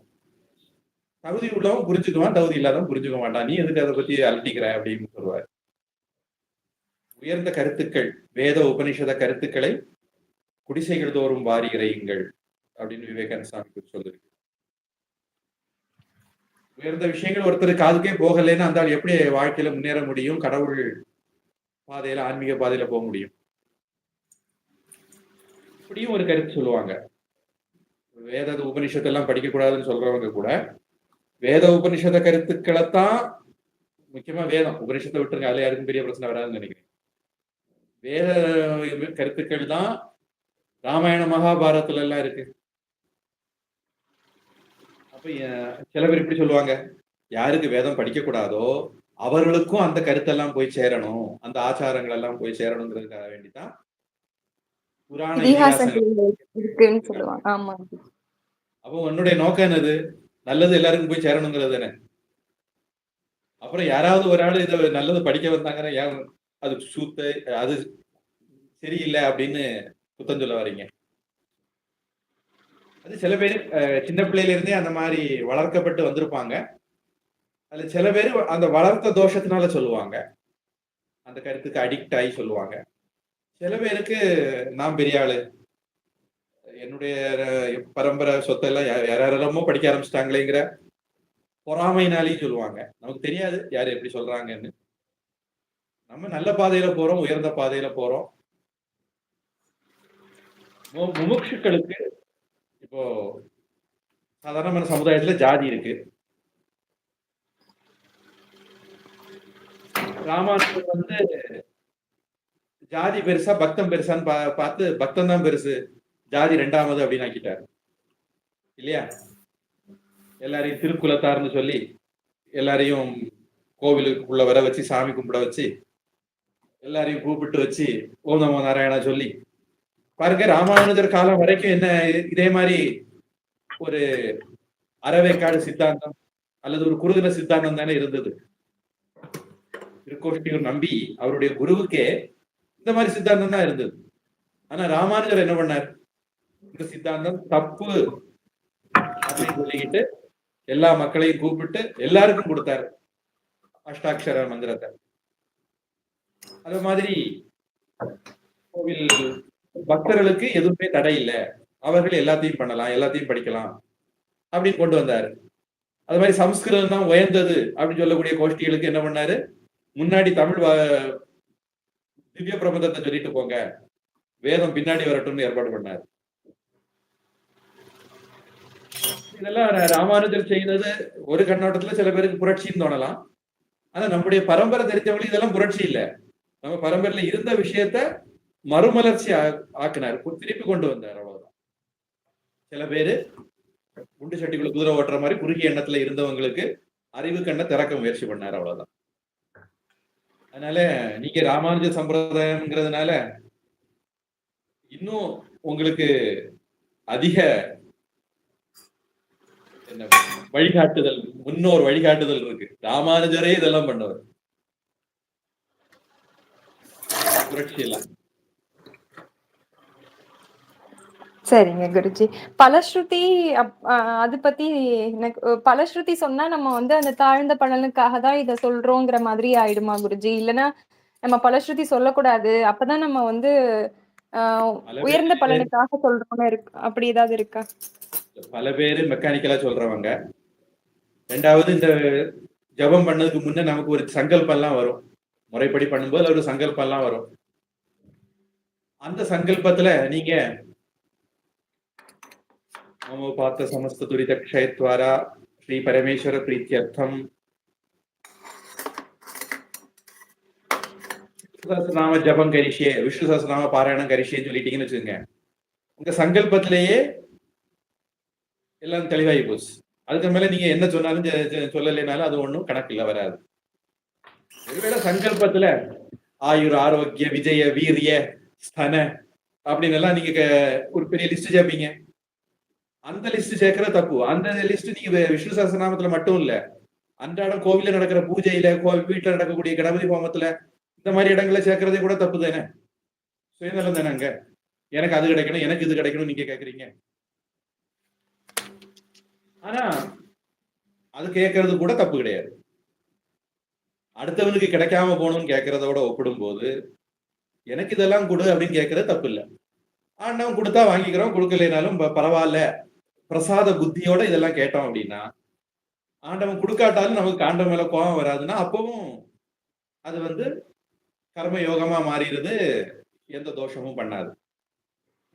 தகுதி உள்ளவன் புரிஞ்சுக்குவான், தகுதி இல்லாதவன் புரிஞ்சுக்க மாட்டான். நீ எதுக்கு அதை பத்தி அலட்டிக்கிற அப்படின்னு சொல்லுவார். உயர்ந்த கருத்துக்கள், வேத உபனிஷத கருத்துக்களை குடிசைகள் தோறும் வாரி இறையுங்கள் அப்படின்னு விவேகானந்த சாமி சொல்லுது. உயர்ந்த விஷயங்கள் ஒருத்தர் காதுக்கே போகலைன்னா அந்த ஆள் எப்படி வாழ்க்கையில முன்னேற முடியும்? கடவுள் பாதையில, ஆன்மீக பாதையில போக முடியும்? இப்படியும் ஒரு கருத்து சொல்லுவாங்க. வேத உபனிஷத்தெல்லாம் படிக்கக்கூடாதுன்னு சொல்றவங்க கூட வேத உபனிஷத கருத்துக்களைத்தான், முக்கியமா வேதம் உபனிஷத்தை விட்டுருங்க, அதுல யாருக்கும் பெரிய பிரச்சனை வராதுன்னு நினைக்கிறேன். வேத கருத்துக்கள் தான் ராமாயண மகாபாரதத்துல எல்லாம் இருக்கு. அப்ப சில பேர் இப்படி சொல்லுவாங்க, யாருக்கு வேதம் படிக்க கூடாதோ அவர்களுக்கும் அந்த கருத்தெல்லாம் போய் சேரணும், அந்த ஆச்சாரங்கள் எல்லாம் போய் சேரணுங்கிறதுக்காக வேண்டிதான் புராண இதிகாசங்கள் இருக்குன்னு சொல்லுவாங்க. ஆமா. அப்போ உன்னுடைய நோக்கம் என்னது? நல்லது எல்லாருக்கும் போய் சேரணுங்கிறது தானே. அப்புறம் யாராவது ஒரு ஆள் இதை நல்லது படிக்க வந்தாங்கன்னா அது சூத்த, அது சரியில்லை அப்படின்னு குத்தம் சொல்ல வரீங்க? அது சில பேர் சின்ன பிள்ளையில இருந்தே அந்த மாதிரி வளர்க்கப்பட்டு வந்திருப்பாங்க. அதுல சில பேர் அந்த வளர்த்த தோஷத்தினால சொல்லுவாங்க, அந்த கருத்துக்கு அடிக்ட் ஆகி சொல்லுவாங்க. சில பேருக்கு நான் பெரிய ஆளு, என்னுடைய பரம்பரை சொத்தெல்லாம் யாரெல்லாமோ படிக்க ஆரம்பிச்சிட்டாங்களேங்கிற பொறாமைனாலையும் சொல்லுவாங்க. நமக்கு தெரியாது யாரு எப்படி சொல்றாங்கன்னு. நம்ம நல்ல பாதையில போறோம், உயர்ந்த பாதையில போறோம். முமுட்சுக்களுக்கு இப்போ சாதாரணமான சமுதாயத்துல ஜாதி இருக்கு. ராமானுஜர் வந்து ஜாதி பெருசா பக்தம் பெருசான்னு பார்த்து பக்தம் தான் பெருசு, ஜாதி ரெண்டாவது அப்படின்னு ஆக்கிட்டாரு இல்லையா? எல்லாரையும் திருக்குலத்தார்னு சொல்லி எல்லாரையும் கோவிலுக்குள்ள வர வச்சு சாமி கும்பிட வச்சு எல்லாரையும் கூப்பிட்டு வச்சு ஓம் நமோ நாராயணா சொல்லி பாருங்க. ராமானுஜர் காலம் வரைக்கும் என்ன இதே மாதிரி ஒரு அறவேக்காடு சித்தாந்தம் அல்லது ஒரு குருதின சித்தாந்தம் தானே இருந்தது. திருக்கோஷ்டியூர் நம்பி அவருடைய குருவுக்கே இந்த மாதிரி சித்தாந்தம் தான் இருந்தது. ஆனா ராமானுஜர் என்ன பண்ணார்? இந்த சித்தாந்தம் தப்பு அப்படின்னு சொல்லிக்கிட்டு எல்லா மக்களையும் கூப்பிட்டு எல்லாருக்கும் கொடுத்தாரு அஷ்டாட்சர மந்திரத்தை. அது மாதிரி கோவில் பக்தர்களுக்கு எதுவுமே தடை இல்லை, அவர்கள் எல்லாத்தையும் பண்ணலாம், எல்லாத்தையும் படிக்கலாம் அப்படின்னு கொண்டு வந்தாரு. அது மாதிரி சமஸ்கிருதம் தான் உயர்ந்தது அப்படின்னு சொல்லக்கூடிய கோஷ்டிகளுக்கு என்ன பண்ணாரு? முன்னாடி தமிழ் திவ்ய பிரபந்தத்தை சொல்லிட்டு போங்க, வேதம் பின்னாடி வரட்டும்னு ஏற்பாடு பண்ணாரு. இதெல்லாம் ராமானுஜர் செய்தது ஒரு கண்ணோட்டத்துல சில பேருக்கு புரட்சின்னு தோணலாம். ஆனா நம்முடைய பரம்பரை தெரிஞ்சவங்களுக்கு இதெல்லாம் புரட்சி இல்லை. நம்ம பரம்பரையில இருந்த விஷயத்த மறுமலர்ச்சி ஆக்கினார், திருப்பி கொண்டு வந்தார், அவ்வளவுதான். சில பேரு குண்டு சட்டிக்குள்ள குதிரை ஓட்டுற மாதிரி குறுகிய எண்ணத்துல இருந்தவங்களுக்கு அறிவு கண்ணை திறக்க முயற்சி பண்ணார், அவ்வளவுதான். அதனால நீங்க ராமானுஜ சம்பிரதாயம்ங்கிறதுனால இன்னும் உங்களுக்கு அதிக என்ன வழிகாட்டுதல், முன்னோர் வழிகாட்டுதல் இருக்கு. ராமானுஜரே இதெல்லாம் பண்ணவர், புரட்சி எல்லாம். சரிங்க குருஜி. பலஸ்ருதி அது பத்தி எனக்கு பலஸ்ருதி சொன்னா நம்ம வந்து அந்த தாழ்ந்த பலனுக்காக தான் இத சொல்றோங்கிற மாதிரி ஆயிடுமா குருஜி? இல்லைன்னா நம்ம பலஸ்ருதி சொல்லக்கூடாது, அப்பதான் நம்ம வந்து உயர்ந்த பலனுக்காக சொல்றோம்னு இருக்கு, அப்படி ஏதாவது இருக்கா? பல பேரு மெக்கானிக்கலா சொல்றவங்க. ரெண்டாவது, இந்த ஜபம் பண்ணதுக்கு முன்ன நமக்கு ஒரு சங்கல்பம் எல்லாம் வரும், முறைப்படி பண்ணும்போது ஒரு சங்கல்பம் எல்லாம் வரும். அந்த சங்கல்பத்துல நீங்க நமோ பார்த்த சமஸ்த துரித க்ஷயத்வாரா ஸ்ரீ பரமேஸ்வர பிரீத்தியர்த்தம் சஹஸ்ரநாம ஜபம் கரிஷே, விஷ்ணு சஹஸ்ரநாம பாராயணம் கரிஷேன்னு சொல்லிட்டீங்கன்னு வச்சுக்கோங்க, உங்க சங்கல்பத்திலேயே எல்லாம் தெளிவாகி போச்சு. அதுக்கு மேல நீங்க என்ன சொன்னாலும் சொல்லலைனாலும் அது ஒண்ணும் கணக்குல வராது. ஒருவேளை சங்கல்பத்துல ஆயுர் ஆரோக்கிய விஜய வீரிய ஸ்தன அப்படின்னு எல்லாம் நீங்க ஒரு பெரிய லிஸ்ட் சேர்ப்பீங்க. அந்த லிஸ்ட் சேர்க்கிற தப்பு. அந்த லிஸ்ட் நீங்க விஷ்ணு சஹஸ்ரநாமத்துல மட்டும் இல்ல, அன்றாடம் கோவில்ல நடக்கிற பூஜையில, வீட்டுல நடக்கக்கூடிய கணபதி ஹோமத்துல இந்த மாதிரி இடங்களை சேர்க்கறதே கூட தப்பு தானே. சுயநலம் தானே அங்க. எனக்கு அது கிடைக்கணும், எனக்கு இது கிடைக்கணும் நீங்க கேக்குறீங்க. ஆனா அது கேட்கறது கூட தப்பு கிடையாது. அடுத்தவனுக்கு கிடைக்காம போகணும்னு கேட்கறதோட ஒப்பிடும் போது எனக்கு இதெல்லாம் கொடு அப்படின்னு கேட்கறது தப்பு இல்லை. ஆண்டவன் கொடுத்தா வாங்கிக்கிறோம், கொடுக்கலைனாலும் பரவாயில்ல பிரசாத புத்தியோட இதெல்லாம் கேட்டோம் அப்படின்னா, ஆண்டவன் கொடுக்காட்டாலும் நமக்கு ஆண்டவன் மேல கோபம் வராதுன்னா அப்பவும் அது வந்து கர்ம யோகமா மாறிடுது, எந்த தோஷமும் பண்ணாது.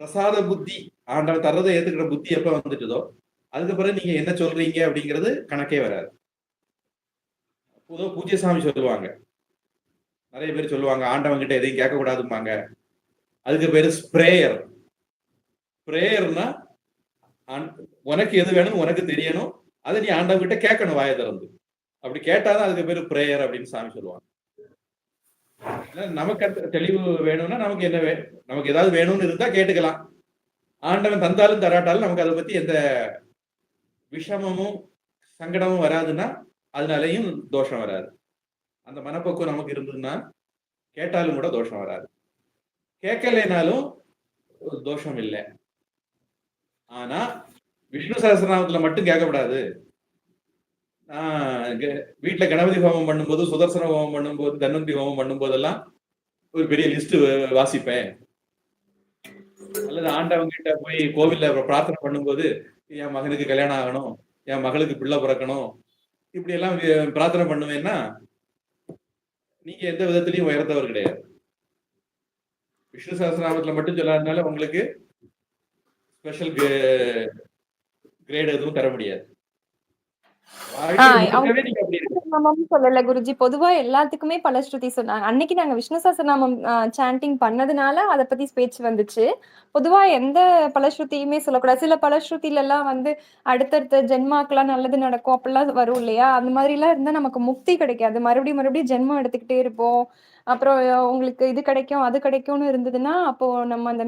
பிரசாத புத்தி, ஆண்டவன் தர்றதை ஏத்துக்கிற புத்தி எப்ப வந்துட்டுதோ அதுக்கு பிறகு நீங்க என்ன சொல்றீங்க அப்படிங்கிறது கணக்கே வராது. பொதுவாக பூஜ்ய சாமி சொல்லுவாங்க, நிறைய பேர் சொல்லுவாங்க ஆண்டவன் கிட்ட எதையும் கேட்க கூடாதும்பாங்க. அதுக்கு பேரு ஸ்ப்ரேயர். ஸ்ப்ரேயர்னா உனக்கு எது வேணும் உனக்கு தெரியணும், அதை நீ ஆண்டவன் கிட்ட கேட்கணும் வாயை திறந்து. அப்படி கேட்டாதான் அதுக்கு பேரு பிரேயர் அப்படின்னு சாமி சொல்லுவாங்க. நமக்கு தெளிவு வேணும்னா நமக்கு என்ன நமக்கு ஏதாவது வேணும்னு இருந்தா கேட்டுக்கலாம். ஆண்டவன் தந்தாலும் தராட்டாலும் நமக்கு அதை பத்தி எந்த விஷமமும் சங்கடமும் வராதுன்னா அதனாலையும் தோஷம் வராது. அந்த மனப்பக்குவம் நமக்கு இருந்ததுன்னா கேட்டாலும் கூட தோஷம் வராது, கேட்கலைனாலும் தோஷம் இல்லை. ஆனா விஷ்ணு சஹஸ்ரநாமத்துல மட்டும் கேட்கக்கூடாது. வீட்டுல கணபதி ஹோமம் பண்ணும்போது, சுதர்சன ஹோமம் பண்ணும்போது, தன்வந்தி ஹோமம் பண்ணும்போதெல்லாம் ஒரு பெரிய லிஸ்ட் வாசிப்பேன். அல்லது ஆண்டவங்க கிட்ட போய் கோவில்ல பிரார்த்தனை பண்ணும்போது என் மகனுக்கு கல்யாணம் ஆகணும், என் மகளுக்கு பிள்ளை பிறக்கணும், இப்படி எல்லாம் பிரார்த்தனை பண்ணுவேன்னா நீங்க எந்த விதத்திலையும் உயர்ந்தவர் கிடையாது. விஷ்ணு சஹஸ்ரநாமத்துல மட்டும் சொல்லாதனால உங்களுக்கு ஸ்பெஷல் கிரேட் எதுவும் தர முடியாது. சொல்லல குருஜி, பொதுவா எல்லாத்துக்குமே பலஸ்ருதி சொன்னாங்க. அன்னைக்கு நாங்க விஷ்ணு சஹஸ்ரநாமம் சாண்டிங் பண்ணதுனால அத பத்தி பேச்சு வந்துச்சு. பொதுவா எந்த பலஸ்ருதியுமே சொல்லக்கூடாது. சில பலஸ்ருதியில எல்லாம் வந்து அடுத்தடுத்த ஜென்மாக்கெல்லாம் நல்லது நடக்கும் அப்படிலாம் வரும் இல்லையா? அந்த மாதிரி எல்லாம் இருந்தா நமக்கு முக்தி கிடைக்காது. மறுபடியும் மறுபடியும் ஜென்மம் எடுத்துக்கிட்டே இருப்போம். அப்புறம் உங்களுக்கு இது கிடைக்கும் அது கிடைக்கும்னு இருந்ததுன்னா அப்போ நம்ம அந்த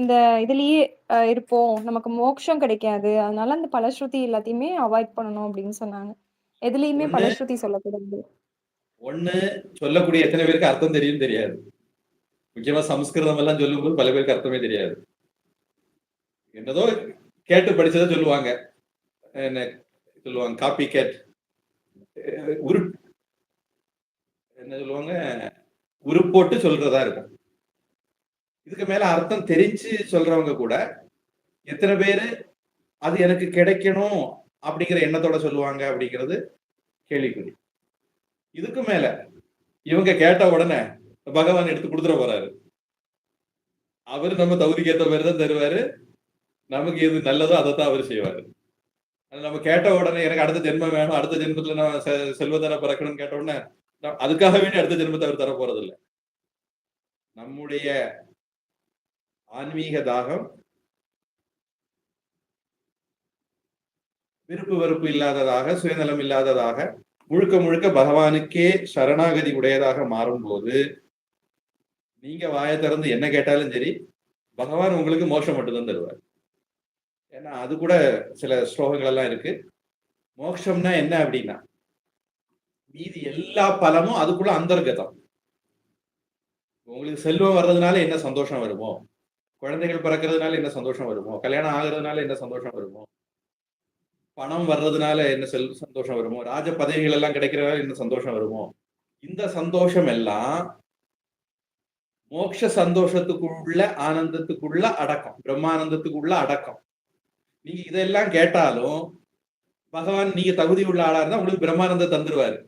இந்த இதுலயே இருப்போம், நமக்கு மோட்சம் கிடைக்காது. அதனால அந்த பலஸ்ருதி எல்லாத்தையுமே அவாய்ட் பண்ணணும் அப்படின்னு சொன்னாங்க. எதுலயுமே பலஸ்ருதி சொல்லக்கூடாது. ஒண்ணு, சொல்லக்கூடிய எத்தனை பேருக்கு அர்த்தம் தெரியும் தெரியாது. முக்கியமா சமஸ்கிருதம் எல்லாம் சொல்லும்போது பல பேருக்கு அர்த்தமே தெரியாது. என்னதோ கேட்டு படிச்சதை சொல்லுவாங்க. என்ன சொல்லுவாங்க, காப்பி கேட், என்ன சொல்லுவாங்க, உருப்போட்டு சொல்றதா இருக்கும். இதுக்கு மேல அர்த்தம் தெரிஞ்சு சொல்றவங்க கூட எத்தனை பேரு அது எனக்கு கிடைக்கணும் அப்படிங்கிற எண்ணத்தோட சொல்லுவாங்க அப்படிங்கிறது கேள்விக்குறி. இதுக்கு மேல இவங்க கேட்ட உடனே பகவான் எடுத்து கொடுத்துட போறாரு. அவரு நம்ம தகுதிக்கு ஏற்ற மாதிரி தான் தருவாரு. நமக்கு எது நல்லதோ அதை தான் அவர் செய்வாரு. நம்ம கேட்ட உடனே எனக்கு அடுத்த ஜென்மம் வேணும், அடுத்த ஜென்மத்துல நான் செல்வதான பிறக்கணும்னு கேட்ட உடனே அதுக்காக வேண்டி அடுத்த ஜென்மத்தை அவர் தர போறது இல்லை. நம்முடைய ஆன்மீக தாகம் விருப்பு வெறுப்பு இல்லாததாக, சுயநலம் இல்லாததாக, முழுக்க முழுக்க பகவானுக்கே சரணாகதி உடையதாக மாறும்போது நீங்க வாயை திறந்து என்ன கேட்டாலும் சரி, பகவான் உங்களுக்கு மோட்சம் மட்டும்தான் தருவார். ஏன்னா அது கூட சில ஸ்லோகங்கள் எல்லாம் இருக்கு. மோட்சம்னா என்ன அப்படின்னா மீதி எல்லா பலமும் அதுக்குள்ள அந்தர்கதம். உங்களுக்கு செல்வம் வர்றதுனால என்ன சந்தோஷம் வருமோ, குழந்தைகள் பிறக்கிறதுனால என்ன சந்தோஷம் வருமோ, கல்யாணம் ஆகுறதுனால என்ன சந்தோஷம் வருமோ, பணம் வர்றதுனால என்ன சந்தோஷம் வருமோ, ராஜ பதவிகள் எல்லாம் கிடைக்கிறதுனால என்ன சந்தோஷம் வருமோ, இந்த சந்தோஷம் எல்லாம் மோட்ச சந்தோஷத்துக்குள்ள ஆனந்தத்துக்குள்ள அடக்கம், பிரம்மானந்தத்துக்குள்ள அடக்கம். நீங்க இதெல்லாம் கேட்டாலும் பகவான் நீங்க தகுதி உள்ள ஆளா இருந்தா உங்களுக்கு பிரம்மானந்தம் தந்துருவாரு.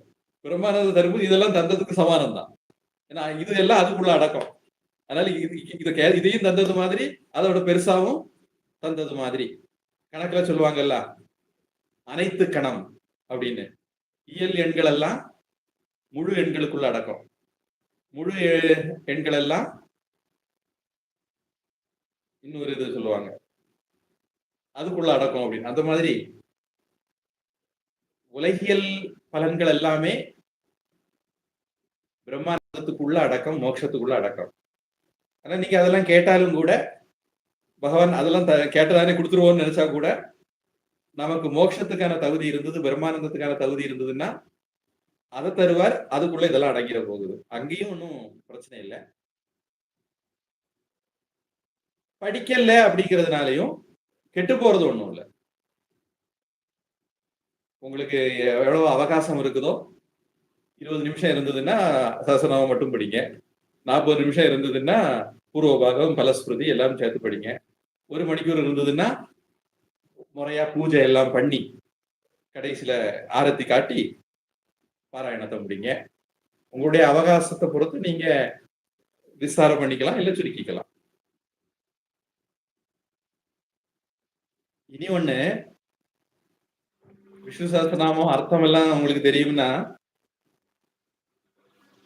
பிரம்மானந்தம் தரும்போது இதெல்லாம் தந்ததுக்கு சமானம் தான். ஏன்னா இது எல்லாம் அதுக்குள்ள அடக்கம். அதனால இதையும் தந்தது மாதிரி அதோட பெருசாவும் தந்தது மாதிரி. கணக்குல சொல்லுவாங்கல்ல அனைத்து கணம் அப்படின்னு. இயல் எண்கள் எல்லாம் முழு எண்களுக்குள்ள அடக்கம், முழு எண்கள் எல்லாம் இன்னொரு இது சொல்லுவாங்க அதுக்குள்ள அடக்கம் அப்படின்னு. அந்த மாதிரி உலகியல் பலன்கள் எல்லாமே பிரம்மானந்தத்துக்குள்ள அடக்கம், மோட்சத்துக்குள்ள அடக்கம். ஆனா நீங்க அதெல்லாம் கேட்டாலும் கூட பகவான் அதெல்லாம் கேட்டதானே கொடுத்துருவோம்னு நினைச்சா கூட நமக்கு மோட்சத்துக்கான தகுதி இருந்தது, பிரம்மானந்தத்துக்கான தகுதி இருந்ததுன்னா அதை தருவார். அதுக்குள்ள இதெல்லாம் அடங்கிட போகுது. அங்கேயும் ஒன்றும் பிரச்சனை இல்லை. படிக்கல அப்படிங்கிறதுனாலையும் கெட்டு போறது ஒண்ணும் இல்லை. உங்களுக்கு எவ்வளவு அவகாசம் இருக்குதோ 20 நிமிஷம் இருந்ததுன்னா சஹஸ்ரநாமம் மட்டும் படிங்க. 40 நிமிஷம் இருந்ததுன்னா பூர்வபாகம், பலஸ்ருதி எல்லாம் சேர்த்து படிங்க. 1 மணிக்கூர் இருந்ததுன்னா முறையா பூஜை எல்லாம் பண்ணி கடைசியில ஆரத்தி காட்டி பாராயணத்தை முடிங்க. உங்களுடைய அவகாசத்தை பொறுத்து நீங்க விஸ்தாரம் பண்ணிக்கலாம், இல்ல சுருக்கிக்கலாம். இனி ஒண்ணு, விஷ்ணு சஹஸ்ரநாமம் அர்த்தம் எல்லாம் உங்களுக்கு தெரியும்னா,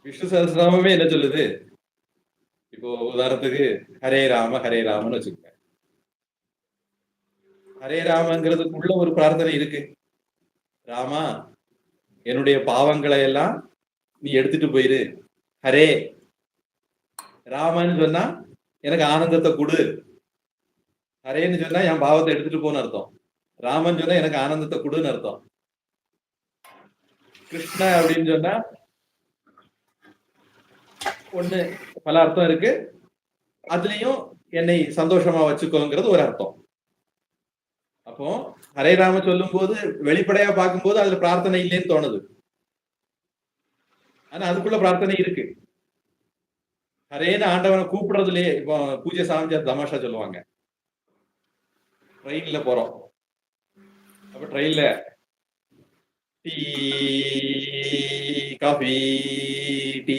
விஷ்ணு சஹஸ்ரநாமமே என்ன சொல்லுது? இப்போ உதாரணத்துக்கு ஹரே ராம ஹரே ராமன்னு வச்சுக்கோங்க. ஹரே ராமங்கிறதுக்குள்ள ஒரு பிரார்த்தனை இருக்கு. ராமா, என்னுடைய பாவங்களை எல்லாம் நீ எடுத்துட்டு போயிரு. ஹரே ராமன்னு சொன்னா எனக்கு ஆனந்தத்தை கொடு. ஹரேன்னு சொன்னா என் பாவத்தை எடுத்துட்டு போன்னு அர்த்தம். ராமன் சொன்னா எனக்கு ஆனந்தத்தை கொடுன்னு அர்த்தம். கிருஷ்ண அப்படின்னு சொன்னா ஒண்ணு பல அர்த்தம் இருக்கு. அதுலயும் என்னை சந்தோஷமா வச்சுக்கோங்கிறது ஒரு அர்த்தம். அப்போ ஹரே ராம சொல்லும் போது வெளிப்படையா பார்க்கும்போது அதுல பிரார்த்தனை இல்லைன்னு தோணுது. ஆனா அதுக்குள்ள பிரார்த்தனை இருக்கு. ஹரேன்னு ஆண்டவனை கூப்பிடுறதுலயே இப்போ பூஜை சாமிஜா தமாஷா சொல்லுவாங்க. ட்ரெயின்ல போறோம். அப்ப ட்ரெயின்ல டீ காஃபி டீ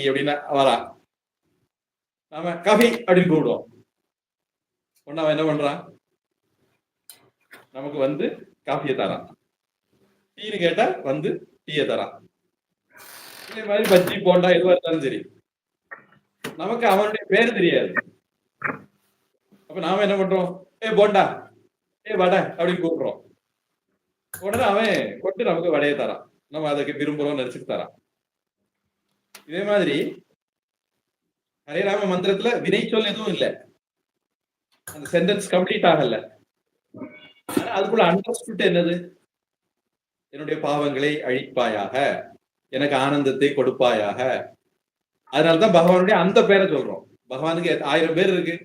அப்படின்னா வரா, நாம காஃபி அப்படின்னு கூப்பிடுவோம். ஒன்னு அவன் என்ன பண்றான்? நமக்கு வந்து காஃபியை தரான். டீன்னு கேட்டா வந்து டீயை தரான். இதே மாதிரி பஜ்ஜி போண்டா எதுவா இருந்தாலும் சரி, நமக்கு அவனுடைய பேரு தெரியாது. அப்ப நாம என்ன பண்றோம்? ஏ போண்டா, ஏ வடை அப்படின்னு கூப்பிடுறோம். உடனே அவன் கொண்டு நமக்கு வடையை தரான். நம்ம அதுக்கு விரும்புறோம் நினைச்சுட்டு தரான். இதே மாதிரி ஹரேராம மந்திரத்துல வினை சொல் எதுவும் இல்லை. அந்த சென்டென்ஸ் கம்ப்ளீட் ஆகல. அதுக்குள்ள அண்டர்ஸ்டுட் என்னது? என்னுடைய பாவங்களை அழிப்பாயாக, எனக்கு ஆனந்தத்தை கொடுப்பாயாக. அதனாலதான் பகவானுடைய அந்த பேரை சொல்றோம். பகவானுக்கு 1000 பேர் இருக்கு.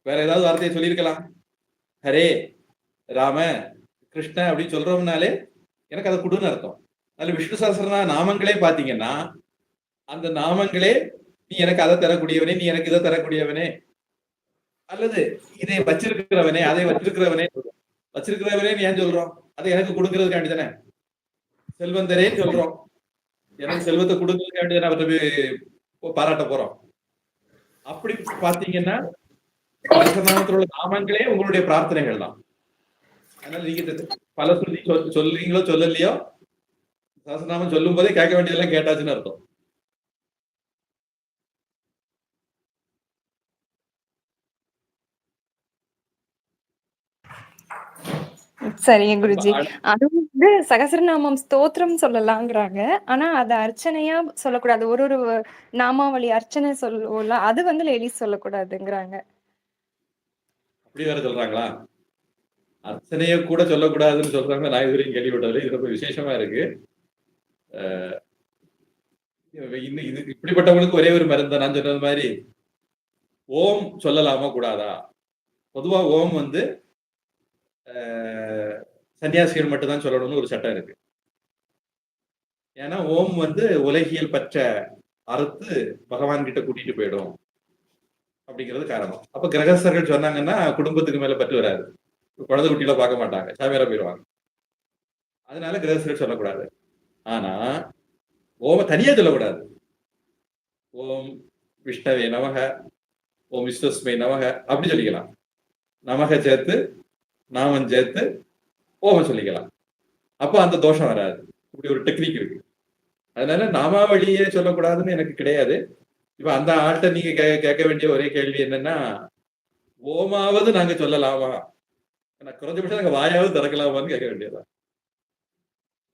வேற ஏதாவது வார்த்தையை சொல்லியிருக்கலாம். ஹரே ராம கிருஷ்ண அப்படின்னு சொல்றோம்னாலே எனக்கு அதை கொடுன்னு அர்த்தம். அதுல விஷ்ணு சஹஸ்ரநாம நாமங்களே பாத்தீங்கன்னா அந்த நாமங்களே நீ எனக்கு அதை தரக்கூடியவனே, நீ எனக்கு இதை தரக்கூடியவனே, அல்லது இதை வச்சிருக்கிறவனே, அதை வச்சிருக்கிறவனே. வச்சிருக்கிறவனே ஏன் சொல்றோம்? அதை எனக்கு கொடுக்கறதுக்காண்டி தானே. செல்வந்தரே சொல்றோம், எனக்கு செல்வத்தை கொடுக்கறதுக்காண்டி தானே அவர்கிட்ட பாராட்ட போறோம். அப்படி பாத்தீங்கன்னா சஹஸ்ரநாமத்தில் உள்ள நாமங்களே உங்களுடைய பிரார்த்தனைகள் தான். அதனால நீங்க பல சொல்லி சொல்றீங்களோ சொல்லலையோ, சஹஸ்ரநாமம் சொல்லும் போதே கேட்க வேண்டியதெல்லாம் கேட்டாச்சுன்னு அர்த்தம். சரிங்க குருஜி. அதுவும் வந்து சகஸ்ரநாமம் ஸ்தோத்திரம் சொல்லலாங்கிறாங்க. ஆனா அத அர்ச்சனையா சொல்லக்கூடாது. ஒரு ஒரு நாமாவளி அர்ச்சனை சொல்லுவோம்ல, அது வந்து லேடிஸ் சொல்லக்கூடாதுங்கிறாங்க. அப்படி வேற சொல்றாங்களா? அர்ச்சனைய கூட சொல்லக்கூடாதுன்னு சொல்றாங்க. நான் இதுவரையும் கேள்விப்பட்டதில்லை. இது ரொம்ப விசேஷமா இருக்கு. இன்னும் இது இப்படிப்பட்டவங்களுக்கு ஒரே ஒரு மருந்து நான் சொன்னது மாதிரி ஓம் சொல்லலாமா கூடாதா? பொதுவா ஓம் வந்து சன்னியாசிகள் மட்டும்தான் சொல்லணும்னு ஒரு சட்டம் இருக்கு. ஏன்னா ஓம் வந்து உலகியல் பற்ற அறுத்து பகவான் கிட்ட கூட்டிட்டு போயிடும் அப்படிங்கிறது காரணம். அப்ப கிரகஸ்தர்கள் சொன்னாங்கன்னா குடும்பத்துக்கு மேல பற்று வராது. குழந்தை குட்டியில பார்க்க மாட்டாங்க, சாமியாரா போயிடுவாங்க. அதனால கிரகஸ்தர்கள் சொல்லக்கூடாது. ஆனா ஓம தனியா சொல்லக்கூடாது. ஓம் விஷ்ணவே நமக, ஓம் விஸ்வஸ்மை நமக அப்படி சொல்லிக்கலாம். நமக சேர்த்து நாமம் சேர்த்து ஓமம் சொல்லிக்கலாம். அப்ப அந்த தோஷம் வராது. இப்படி ஒரு டெக்னிக் இருக்கு. அதனால நாமாவளியே சொல்லக்கூடாதுன்னு எனக்கு கிடையாது. இப்ப அந்த ஆள்கிட்ட நீங்க கேட்க வேண்டிய ஒரே கேள்வி என்னன்னா, ஓமாவது நாங்க சொல்லலாமா? குறைஞ்சபட்சம் நாங்க வாயாவது திறக்கலாமான்னு கேட்க வேண்டியதான்.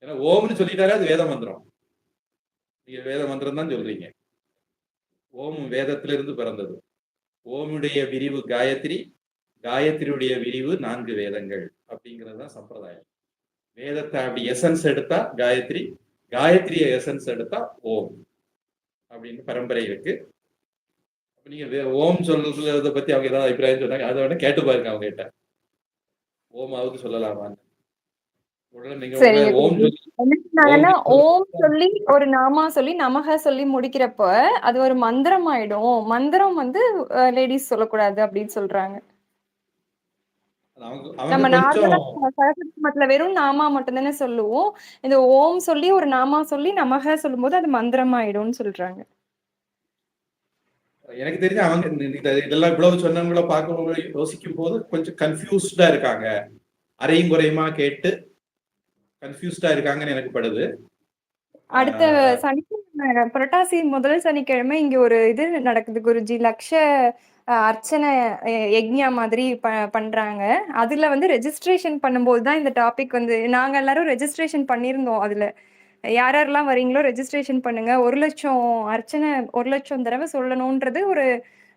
ஏன்னா ஓம்னு சொல்லிட்டாலே அது வேத மந்திரம். நீங்க வேத மந்திரம் தான் சொல்றீங்க. ஓம் வேதத்திலிருந்து பிறந்தது. ஓமுடைய விரிவு காயத்ரி, காயத்ரியுடைய விரிவு 4 வேதங்கள் அப்படிங்கிறது தான் சம்பிரதாயம். வேதத்தை அப்படி எசன்ஸ் எடுத்தா காயத்ரி, காயத்ரிய எசன்ஸ் எடுத்தா ஓம் அப்படின்னு பரம்பரை இருக்கு. நீங்க ஓம் சொல்றத பத்தி அவங்க ஏதாவது அபிப்பிராயம் சொன்னாங்க, அதை வேணா கேட்டு பாருங்க அவங்க கிட்ட. ஓமாவது சொல்லலாமான்னு. உடனே நீங்க உடனே சரிங்க ஓம் குருஜி. சொல்லி என்ன ஓம் சொன்னாங்கன்னா, சொல்லி ஓம் சொல்லி ஒரு நாமா சொல்லி நமக சொல்லி முடிக்கிறப்ப, அது ஒரு மந்திரம் ஆயிடும். மந்திரம் வந்து லேடீஸ் சொல்லக்கூடாது அப்படின்னு சொல்றாங்க. அவங்க அவங்க நம்ம கொஞ்சம் நார்மலா சரஸ்வதி மதத்துல வெறும் நாமா மட்டும் தானே சொல்லுவோம். இந்த ஓம் சொல்லி ஒரு நாமா சொல்லி நமக சொல்லும்போது அது மந்திரம் ஆயிடும்னு சொல்றாங்க. எனக்கு தெரிஞ்சு அவங்க இதெல்லாம் இவ்வளவு சொன்னவங்கள பார்க்கும்போது யோசிக்கும் போது கொஞ்சம் கன்ஃபியூஸ்டா இருக்காங்க. அரையும் குறையுமா கேட்டு கன்ஃபியூஸ்டா இருக்காங்கன்னு எனக்கு படுது. அடுத்த ஆஹ் சனிக்கிழமை புரட்டாசி முதல் சனிக்கிழமை இங்க ஒரு இது நடக்குது குருஜி. லக்ஷ அர்ச்சனை யக்ஞா மாதிரி பண்றாங்க. அதுல வந்து ரெஜிஸ்ட்ரேஷன் பண்ணும்போது தான் இந்த டாபிக் வந்து நாங்க எல்லாரும் ரெஜிஸ்ட்ரேஷன் பண்ணியிருந்தோம் அதுல. யார் யாரெல்லாம் வரீங்களோ ரெஜிஸ்ட்ரேஷன் பண்ணுங்க. 1,00,000 அர்ச்சனை 1,00,000 தடவை சொல்லணும்ன்றது ஒரு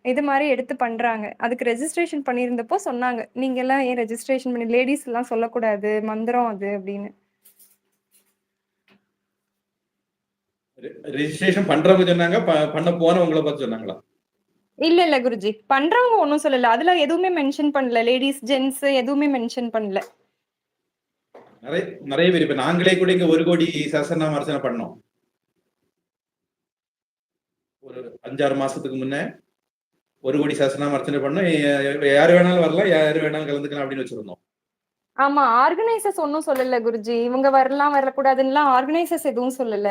இது மாதிரி எடுத்து பண்றாங்க. அதுக்கு ரெஜிஸ்ட்ரேஷன் பண்ணியிருந்தப்போ சொன்னாங்க. நீங்க எல்லாம் ஏன் ரெஜிஸ்ட்ரேஷன் பண்ணி லேடிஸ் எல்லாம் சொல்லக்கூடாது மந்திரம் அது அப்படின்னு. ரெஜிஸ்ட்ரேஷன் பண்றவங்க சொன்னாங்க, பண்ண போனவங்களை பார்த்து சொன்னாங்களா? இல்ல இல்ல குருஜி, பண்றவங்க ஒன்னும் சொல்லல. அதுல எதுவுமே மென்ஷன் பண்ணல. லேடிஸ் ஜென்ட்ஸ் எதுவுமே மென்ஷன் பண்ணல. நிறைய நிறைய பேர் இப்ப நாங்களே கூட இங்க 1 கோடி சஹஸ்ரநாம அர்ச்சனை பண்ணோம். ஒரு 5-6 மாசத்துக்கு முன்ன 1 கோடி சஹஸ்ரநாம அர்ச்சனை பண்ணோம். யாரு வேணாலும் வரலாம், யாரு வேணாலும் கலந்துக்கலாம் அப்படின்னு வச்சிருந்தோம். ஆமா, ஆர்கனைசர்ஸ் ஒன்னும் சொல்லல குருஜி. இவங்க வரலாம் வரக்கூடாதுன்னு ஆர்கனைசர்ஸ் எதுவும் சொல்லல.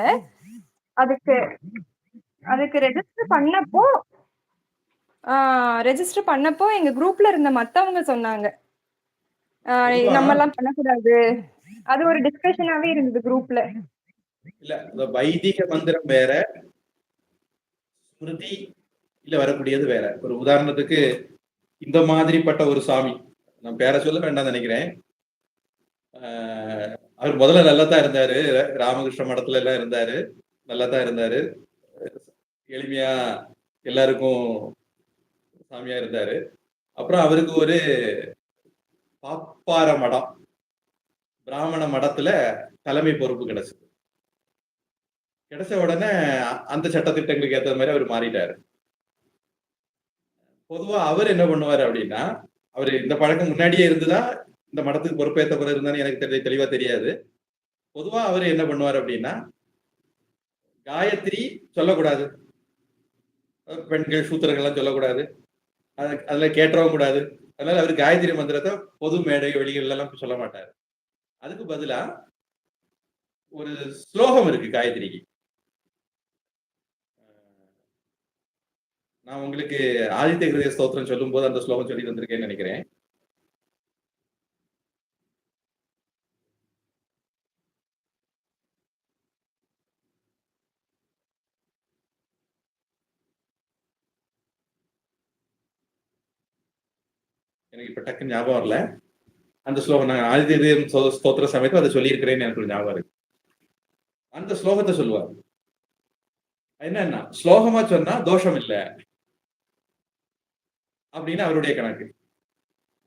அதுக்கு அதுக்கு ரெஜிஸ்டர் பண்ணப்போ எங்க குரூப்ல இருந்த மத்தவங்க சொன்னாங்க. பொதுவா நம்ம எல்லாம் பண்ணக்கூடாது. அது ஒரு டிஸ்கஷனாவே இருந்தது குரூப்ல. இல்ல இந்த வைதிக மந்திரம் வேற, ஸ்மிருதி இல்ல வரக்கூடியது வேற. ஒரு உதாரணத்துக்கு இந்த மாதிரிப்பட்ட ஒரு சாமி, நான் பேரை சொல்ல வேண்டாம் நினைக்கிறேன். அவர் முதல்ல நல்லா தான் இருந்தாரு. ராமகிருஷ்ண மடத்துல எல்லாம் இருந்தாரு, நல்லா தான் இருந்தாரு. எளிமையா எல்லாருக்கும் சாமியா இருந்தாரு. அப்புறம் அவருக்கு ஒரு பாப்பார மடம், பிராமண மடத்துல தலைமை பொறுப்பு கிடைச்சது. கிடைச்ச உடனே அந்த சட்டத்திட்டங்களுக்கு ஏற்ற மாதிரி அவர் மாறிட்டாரு. பொதுவா அவர் என்ன பண்ணுவாரு அப்படின்னா, அவரு இந்த பழக்கம் முன்னாடியே இருந்துதான் இந்த மடத்துக்கு பொறுப்பேற்ற பிறகு இருந்தாலும் எனக்கு தெளிவா தெரியாது. பொதுவா அவர் என்ன பண்ணுவாரு அப்படின்னா, காயத்ரி சொல்லக்கூடாது, பெண்கள் சூத்திரங்கள் எல்லாம் சொல்லக்கூடாது, அதுல கேட்டவும் கூடாது. அதனால அவர் காயத்ரி மந்திரத்தை பொது மேடை வெளிகள் எல்லாம் சொல்ல மாட்டாரு. அதுக்கு பதிலா ஒரு ஸ்லோகம் இருக்கு காயத்ரிக்கு. நான் உங்களுக்கு ஆதித்ய ஹிருதய ஸ்தோத்திரம் சொல்லும் போது அந்த ஸ்லோகம் சொல்லி தந்திருக்கேன்னு நினைக்கிறேன். எனக்கு இப்ப டக்குன்னு ஞாபகம் வரல. அந்த ஸ்லோகம் நான் ஆதித்ய ஹிருதயம் ஸ்தோத்திர சமயத்துல அதை சொல்லியிருக்கிறேன்னு எனக்கு ஒரு ஞாபகம் இருக்கு. அந்த ஸ்லோகத்தை சொல்லுவார். என்னன்னா, ஸ்லோகமா சொன்னா தோஷம் இல்ல அப்படின்னு அவருடைய கணக்கு.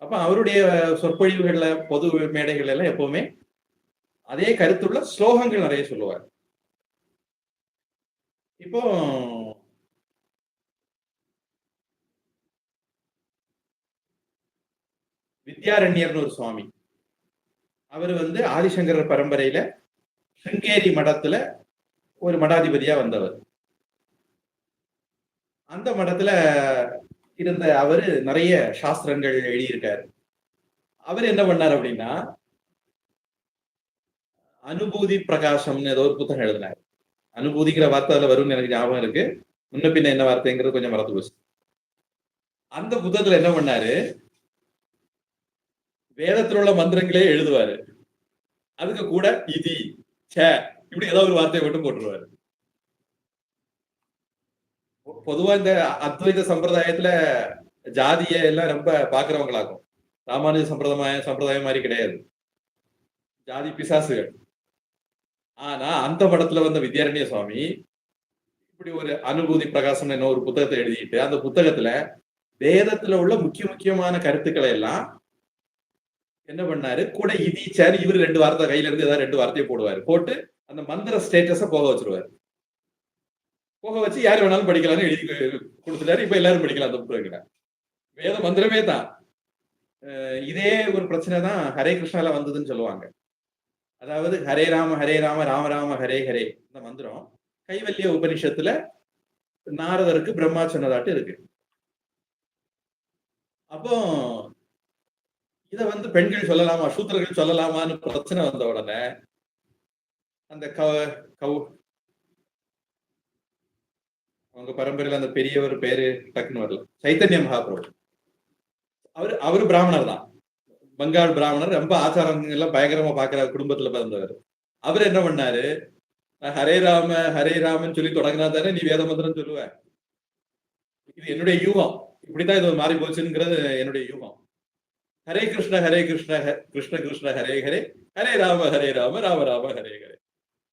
அப்ப அவருடைய சொற்பொழிவுகள்ல பொது மேடைகள் எல்லாம் எப்பவுமே அதே கருத்துள்ள ஸ்லோகங்கள் நிறைய சொல்லுவார். இப்போ வித்யாரண்யர்னு ஒரு சுவாமி, அவர் வந்து ஆதிசங்கர பரம்பரையில சிருங்கேரி மடத்துல ஒரு மடாதிபதியா வந்தவர். அந்த மடத்துல இருந்த அவரு நிறைய சாஸ்திரங்கள் எழுதியிருக்காரு. அவர் என்ன பண்ணார் அப்படின்னா, அனுபூதி பிரகாசம்னு ஏதோ ஒரு புத்தகம் எழுதினார். அனுபூதிங்கிற வார்த்தை அதுல வரும்னு எனக்கு ஞாபகம் இருக்கு. முன்ன பின்ன என்ன வார்த்தைங்கிறது கொஞ்சம் மறந்து போச்சு. அந்த புத்தகத்துல என்ன பண்ணாரு, வேதத்தில் உள்ள மந்திரங்களே எழுதுவாரு. அதுக்கு கூட இதி ச இப்படி ஏதாவது ஒரு வார்த்தையை மட்டும் போட்டுருவாரு. பொதுவா இந்த அத்வைத சம்பிரதாயத்துல ஜாதிய எல்லாம் ரொம்ப பாக்குறவங்களாகும். ராமானுஜ சம்பிரதாயம் மாதிரி கிடையாது. ஜாதி பிசாசுகள். ஆனா அந்த படத்துல வந்த வித்யாரண்ய சுவாமி இப்படி ஒரு அனுபூதி பிரகாசம் என்ன ஒரு புத்தகத்தை எழுதிட்டு அந்த புத்தகத்துல வேதத்துல உள்ள முக்கியமான கருத்துக்களை எல்லாம் என்ன பண்ணாரு கூட இடிச்சாரு. இவரு 2 வார்த்தை கையில இருந்து ஏதாவது 2 வார்த்தையை போடுவாரு. போட்டு அந்த மந்திர ஸ்டேட்டஸ போக வச்சிருவாரு. போக வச்சு யார் வேணாலும் படிக்கலாம்னு எழுதி கொடுத்துட்டாரு. இப்ப எல்லாரும் படிக்கலாம் அந்த புத்தகங்களை. வேத மந்திரமே தான். இதே ஒரு பிரச்சனை தான் ஹரே கிருஷ்ணால வந்ததுன்னு சொல்லுவாங்க. அதாவது ஹரே ராம ராம ராம ஹரே ஹரே இந்த மந்திரம் கைவல்ய உபனிஷத்துல நாரதருக்கு பிரம்மா சொன்னதாட்டு இருக்கு. அப்போ இத வந்து பெண்கள் சொல்லலாமா, சூத்திரர்கள் சொல்லலாமான்னு பிரச்சனை வந்த உடனே அந்த அவங்க பரம்பரையில அந்த பெரியவர் பேரு டக்குன்னு வரல, சைத்தன்ய மகாபிரபு. அவரு பிராமணர் தான், பங்காள் பிராமணர், ரொம்ப ஆச்சாரங்கள் எல்லாம் பயங்கரமா பாக்குற குடும்பத்துல பிறந்தவர். அவர் என்ன பண்ணாரு, ஹரே ராமன்னு சொல்லி தொடங்கினா தானே நீ வேத மந்திரம் சொல்லுவ. இது என்னுடைய யூகம், இப்படித்தான் இது மாறி போச்சுங்கிறது என்னுடைய யூகம். ஹரே கிருஷ்ண கிருஷ்ண கிருஷ்ண ஹரே ஹரே, ஹரே ராம ராம ராம ஹரே ஹரே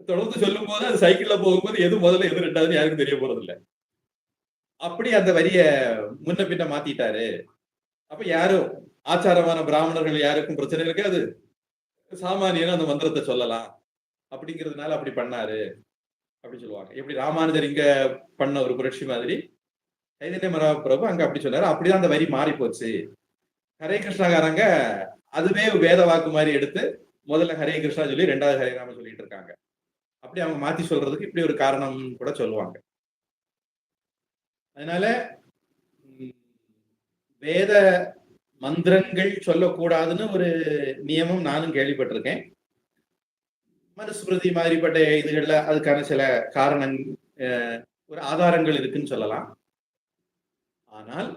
தொடர்ந்து சொல்லும் போது அது சைக்கிள்ல போகும்போது எது முதல்ல எது ரெண்டாவது யாருக்கும் தெரிய போறது இல்லை. அப்படி அந்த வரிய முன்ன பின்ன மாத்திட்டாரு. அப்ப யாரும் ஆச்சாரமான பிராமணர்கள் யாருக்கும் பிரச்சனை இருக்காது, சாமானியனும் அந்த மந்திரத்தை சொல்லலாம் அப்படிங்கிறதுனால அப்படி பண்ணாரு அப்படின்னு சொல்லுவாங்க. எப்படி ராமானுஜர் இங்க பண்ண ஒரு புரட்சி மாதிரி சைதன்ய மகாபிரபு அங்க அப்படி சொன்னாரு. அப்படிதான் அந்த வரி மாறி போச்சு. ஹரே கிருஷ்ணாகாரங்க அதுவே வேத வாக்கு மாதிரி எடுத்து முதல்ல ஹரே கிருஷ்ணா சொல்லி 2வது ஹரே ராம சொல்லிட்டு இருக்காங்க. அப்படி அவங்க மாத்தி சொல்றதுக்கு இப்படி ஒரு காரணம் கூட சொல்லுவாங்க. அதனால வேத மந்திரங்கள் சொல்லக்கூடாதுன்னு ஒரு நியமம் நானும் கேள்விப்பட்டிருக்கேன். மனுஸ்மிருதி மாதிரிப்பட்ட இதுகள்ல அதுக்கான சில காரணங்கள் ஒரு ஆதாரங்கள் இருக்குன்னு சொல்லலாம். ஆனால்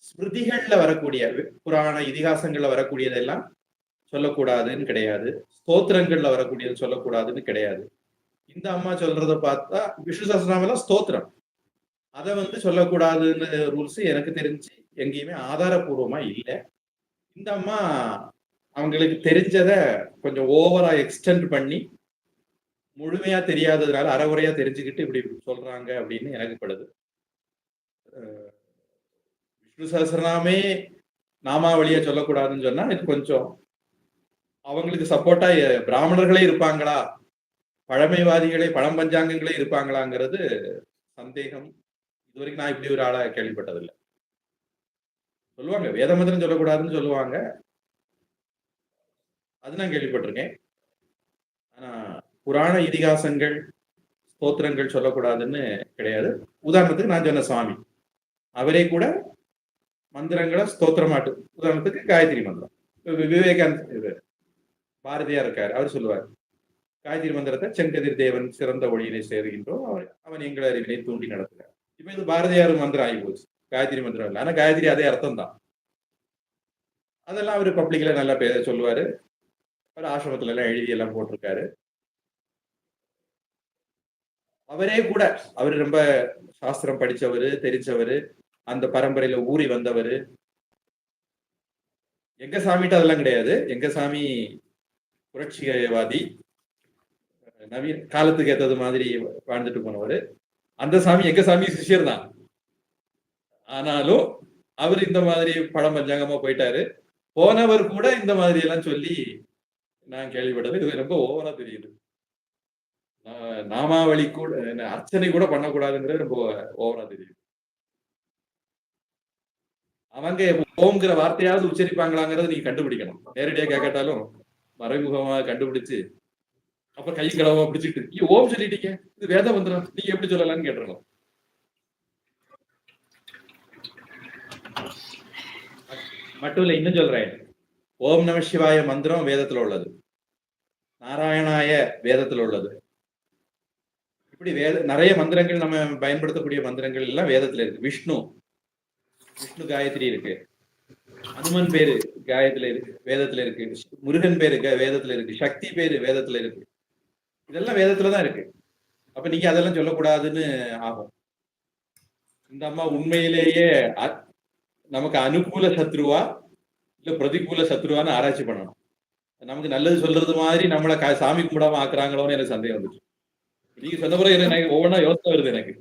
ஸ்மிருதிகள்ல வரக்கூடிய புராண இதிகாசங்கள்ல வரக்கூடியதெல்லாம் சொல்லக்கூடாதுன்னு கிடையாது, ஸ்தோத்திரங்கள்ல வரக்கூடியது சொல்லக்கூடாதுன்னு கிடையாது. இந்த அம்மா சொல்றத பார்த்தா விஷ்ணு சஹஸ்ரநாமம் ஸ்தோத்திரம், அதை வந்து சொல்லக்கூடாதுன்னு ரூல்ஸ் எனக்கு தெரிஞ்சு எங்கேயுமே ஆதாரபூர்வமா இல்லை. இந்த அம்மா அவங்களுக்கு தெரிஞ்சத கொஞ்சம் ஓவரா எக்ஸ்டெண்ட் பண்ணி முழுமையா தெரியாததுனால அறகுறையா தெரிஞ்சுக்கிட்டு இப்படி சொல்றாங்க அப்படின்னு எனக்கு படுது. விஷ்ணு சஹஸ்ரநாமே நாமாவளியா சொல்லக்கூடாதுன்னு சொன்னா இது கொஞ்சம் அவங்களுக்கு சப்போர்ட்டா பிராமணர்களே இருப்பாங்களா, பழமைவாதிகளே பழம்பஞ்சாங்கங்களே இருப்பாங்களாங்கிறது சந்தேகம். இதுவரைக்கும் நான் இப்படி ஒரு ஆளா கேள்விப்பட்டதில்லை. சொல்லுவாங்க வேத மந்திரம் சொல்லக்கூடாதுன்னு சொல்லுவாங்க, அது நான் கேள்விப்பட்டிருக்கேன். ஆனா புராண இதிகாசங்கள் ஸ்தோத்திரங்கள் சொல்லக்கூடாதுன்னு கிடையாது. உதாரணத்துக்கு நான் சொன்ன சுவாமி அவரே கூட மந்திரங்களை ஸ்தோத்திரமாட்டு, உதாரணத்துக்கு காயத்ரி மந்திரம், விவேகானந்த பாரதியார் இருக்காரு, அவர் சொல்லுவார் காயத்ரி மந்திரத்தை செங்கதிர் தேவன் சிறந்த ஒளியினை சேருகின்றோம், அவன் எங்களை அறிவினை தூண்டி நடத்துகிறார். இப்ப இது பாரதியார் மந்திரம் ஆகி போச்சு, காயத்ரி மந்திரம் இல்லை. ஆனா காயத்ரி அதே அர்த்தம் தான். அதெல்லாம் அவர் பப்ளிக்ல நல்லா சொல்லுவாரு, அவர் ஆசிரமத்துல எல்லாம் எழுதி எல்லாம் போட்டிருக்காரு. அவரே கூட அவர் ரொம்ப சாஸ்திரம் படிச்சவரு, தெரிஞ்சவரு, அந்த பரம்பரையில ஊறி வந்தவர். எங்க சாமிட்ட அதெல்லாம் கிடையாது. எங்க சாமி புரட்சிவாதி, நவீன காலத்துக்கு ஏற்றது மாதிரி வாழ்ந்துட்டு போனவர். அந்த சாமி எங்க சாமி சிஷியர் தான். ஆனாலும் அவர் இந்த மாதிரி பழம் பஞ்சாங்கமா போயிட்டாரு. போனவர் கூட இந்த மாதிரி எல்லாம் சொல்லி நான் கேள்விப்பட்டது. இது ரொம்ப ஓவரா தெரியுது. நாமாவளி கூட அர்ச்சனை கூட பண்ணக்கூடாதுங்கிறது ரொம்ப ஓவரா தெரியுது. அவங்க ஓம்ங்கிற வார்த்தையாவது உச்சரிப்பாங்களாங்கிறத நீங்க கண்டுபிடிக்கணும். நேரடியா கேட்கட்டாலும் மறைமுகமா கண்டுபிடிச்சு அப்ப கை கடவா பிடிச்சிட்டு ஓம் சொல்லிட்டீங்க, இது வேத மந்திரம், நீங்க எப்படி சொல்லலாம்னு கேட்டுறணும். மட்டும் இல்ல, இன்னும் சொல்றேன், ஓம் நம சிவாய மந்திரம் வேதத்துல உள்ளது, நாராயணாய வேதத்துல உள்ளது. இப்படி நிறைய மந்திரங்கள் நம்ம பயன்படுத்தக்கூடிய மந்திரங்கள் எல்லாம் வேதத்துல இருக்கு. விஷ்ணு காயத்ரி இருக்கு, அனுமன் பேரு காயத்துல இருக்கு, வேதத்துல இருக்கு, முருகன் பேரு வேதத்துல இருக்கு, சக்தி பேரு வேதத்துல இருக்கு. இதெல்லாம் வேதத்துலதான் இருக்கு. அப்ப நீங்க அதெல்லாம் சொல்லக்கூடாதுன்னு ஆகும். இந்த அம்மா உண்மையிலேயே நமக்கு அனுகூல சத்ருவா இல்ல பிரதிகூல சத்ருவான்னு ஆராய்ச்சி பண்ணணும். நமக்கு நல்லது சொல்றது மாதிரி நம்மள சாமி கும்பிடாம ஆக்குறாங்களோன்னு எனக்கு சந்தேகம் வந்துச்சு. நீங்க சொன்ன பிறகு எனக்கு ஒவ்வொன்றா யோசனை வருது எனக்கு.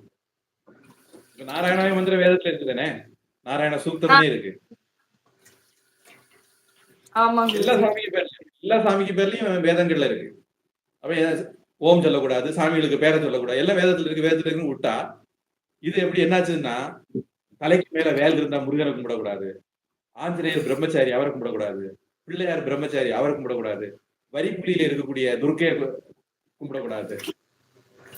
இப்ப நாராயணாய மந்திர வேதத்துல இருக்குதானே, நாராயண சூக்தம்னே இருக்கு. ஆமா எல்லா குருஜி. சாமிக்கு பேர்லயும் வேதங்கள்ல இருக்கு. அப்ப ஓம் சொல்லக்கூடாது, சாமிகளுக்கு பேரை சொல்லக்கூடாது, எல்லாம் வேதத்துல இருக்குன்னு விட்டா இது எப்படி என்னாச்சுன்னா, தலைக்கு மேல வேல் இருந்தா முருகனை கும்பிடக்கூடாது, ஆஞ்சநேயர் பிரம்மச்சாரி அவரை கும்பிடக்கூடாது, பிள்ளையார் பிரம்மச்சாரி அவரை கும்பிடக்கூடாது, வரிப்புலியில இருக்கக்கூடிய துர்க்கையை கும்பிடக்கூடாது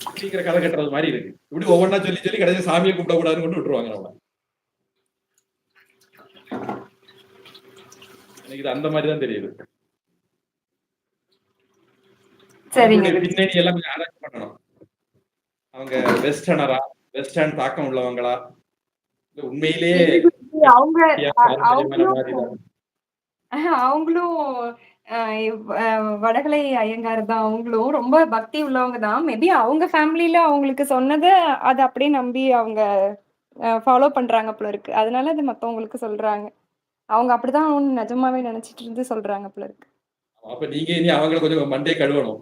அப்படிங்கிற கதை கட்டுறது மாதிரி இருக்கு. இப்படி ஒவ்வொன்றா சொல்லி சொல்லி கடைசி சாமியை கும்பிடக்கூடாதுன்னு கொண்டு விட்டுருவாங்க நம்ம. எனக்கு இது அந்த மாதிரி தான் தெரியுது. அவங்களுடைய பின்னணி எல்லாம் கொஞ்சம் ஆராய்ச்சி பண்ணணும். அவங்க வெஸ்டர்னரா, வெஸ்டர்ன் தாக்கம் உள்ளவங்களா, உண்மையிலேயே அவங்க அவங்களும் வடகலை ஐயங்கார் தான். அவங்களும் ரொம்ப பக்தி உள்ளவங்க தான். மேபி அவங்க ஃபேமிலில அவங்களுக்கு சொன்னதை அதை அப்படியே நம்பி அவங்க ஃபாலோ பண்றாங்க போல இருக்கு. அதனால அது மத்தவங்களுக்கு சொல்றாங்க. அவங்க அப்படிதான் நிஜமாவே நினைச்சிட்டு இருந்து சொல்றாங்க போல இருக்கு. அப்ப நீங்க இனி அவங்கள கொஞ்சம் மண்டே கழுவணும்.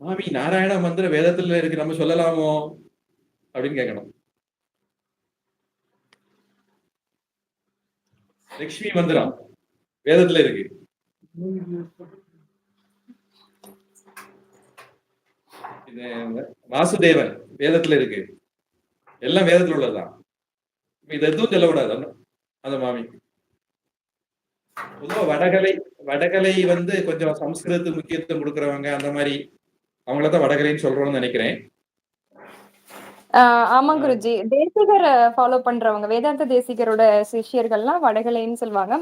மாமி நாராயண மந்திர வேதத்துல இருக்கு, நம்ம சொல்லலாமோ அப்படின்னு கேட்கணும். லட்சுமி மந்திரம் வேதத்துல இருக்கு. வாசுதேவன் வேதத்துல இருக்கு. எல்லாம் வேதத்துல உள்ளதுதான். இது எதுவும் சொல்லக்கூடாது அந்த மாமி. பொதுவா வடகலை கொஞ்சம் சம்ஸ்கிருதத்துக்கு முக்கியத்துவம் கொடுக்கறவங்க அந்த மாதிரி அவங்களதான் வடகலைன்னு சொல்றோம்னு நினைக்கிறேன். ஆமா குருஜி. தேசிகரை ஃபாலோ பண்றவங்க, வேதாந்த தேசிகரோட சிஷ்யர்கள்லாம் வடகலைன்னு சொல்லுவாங்க.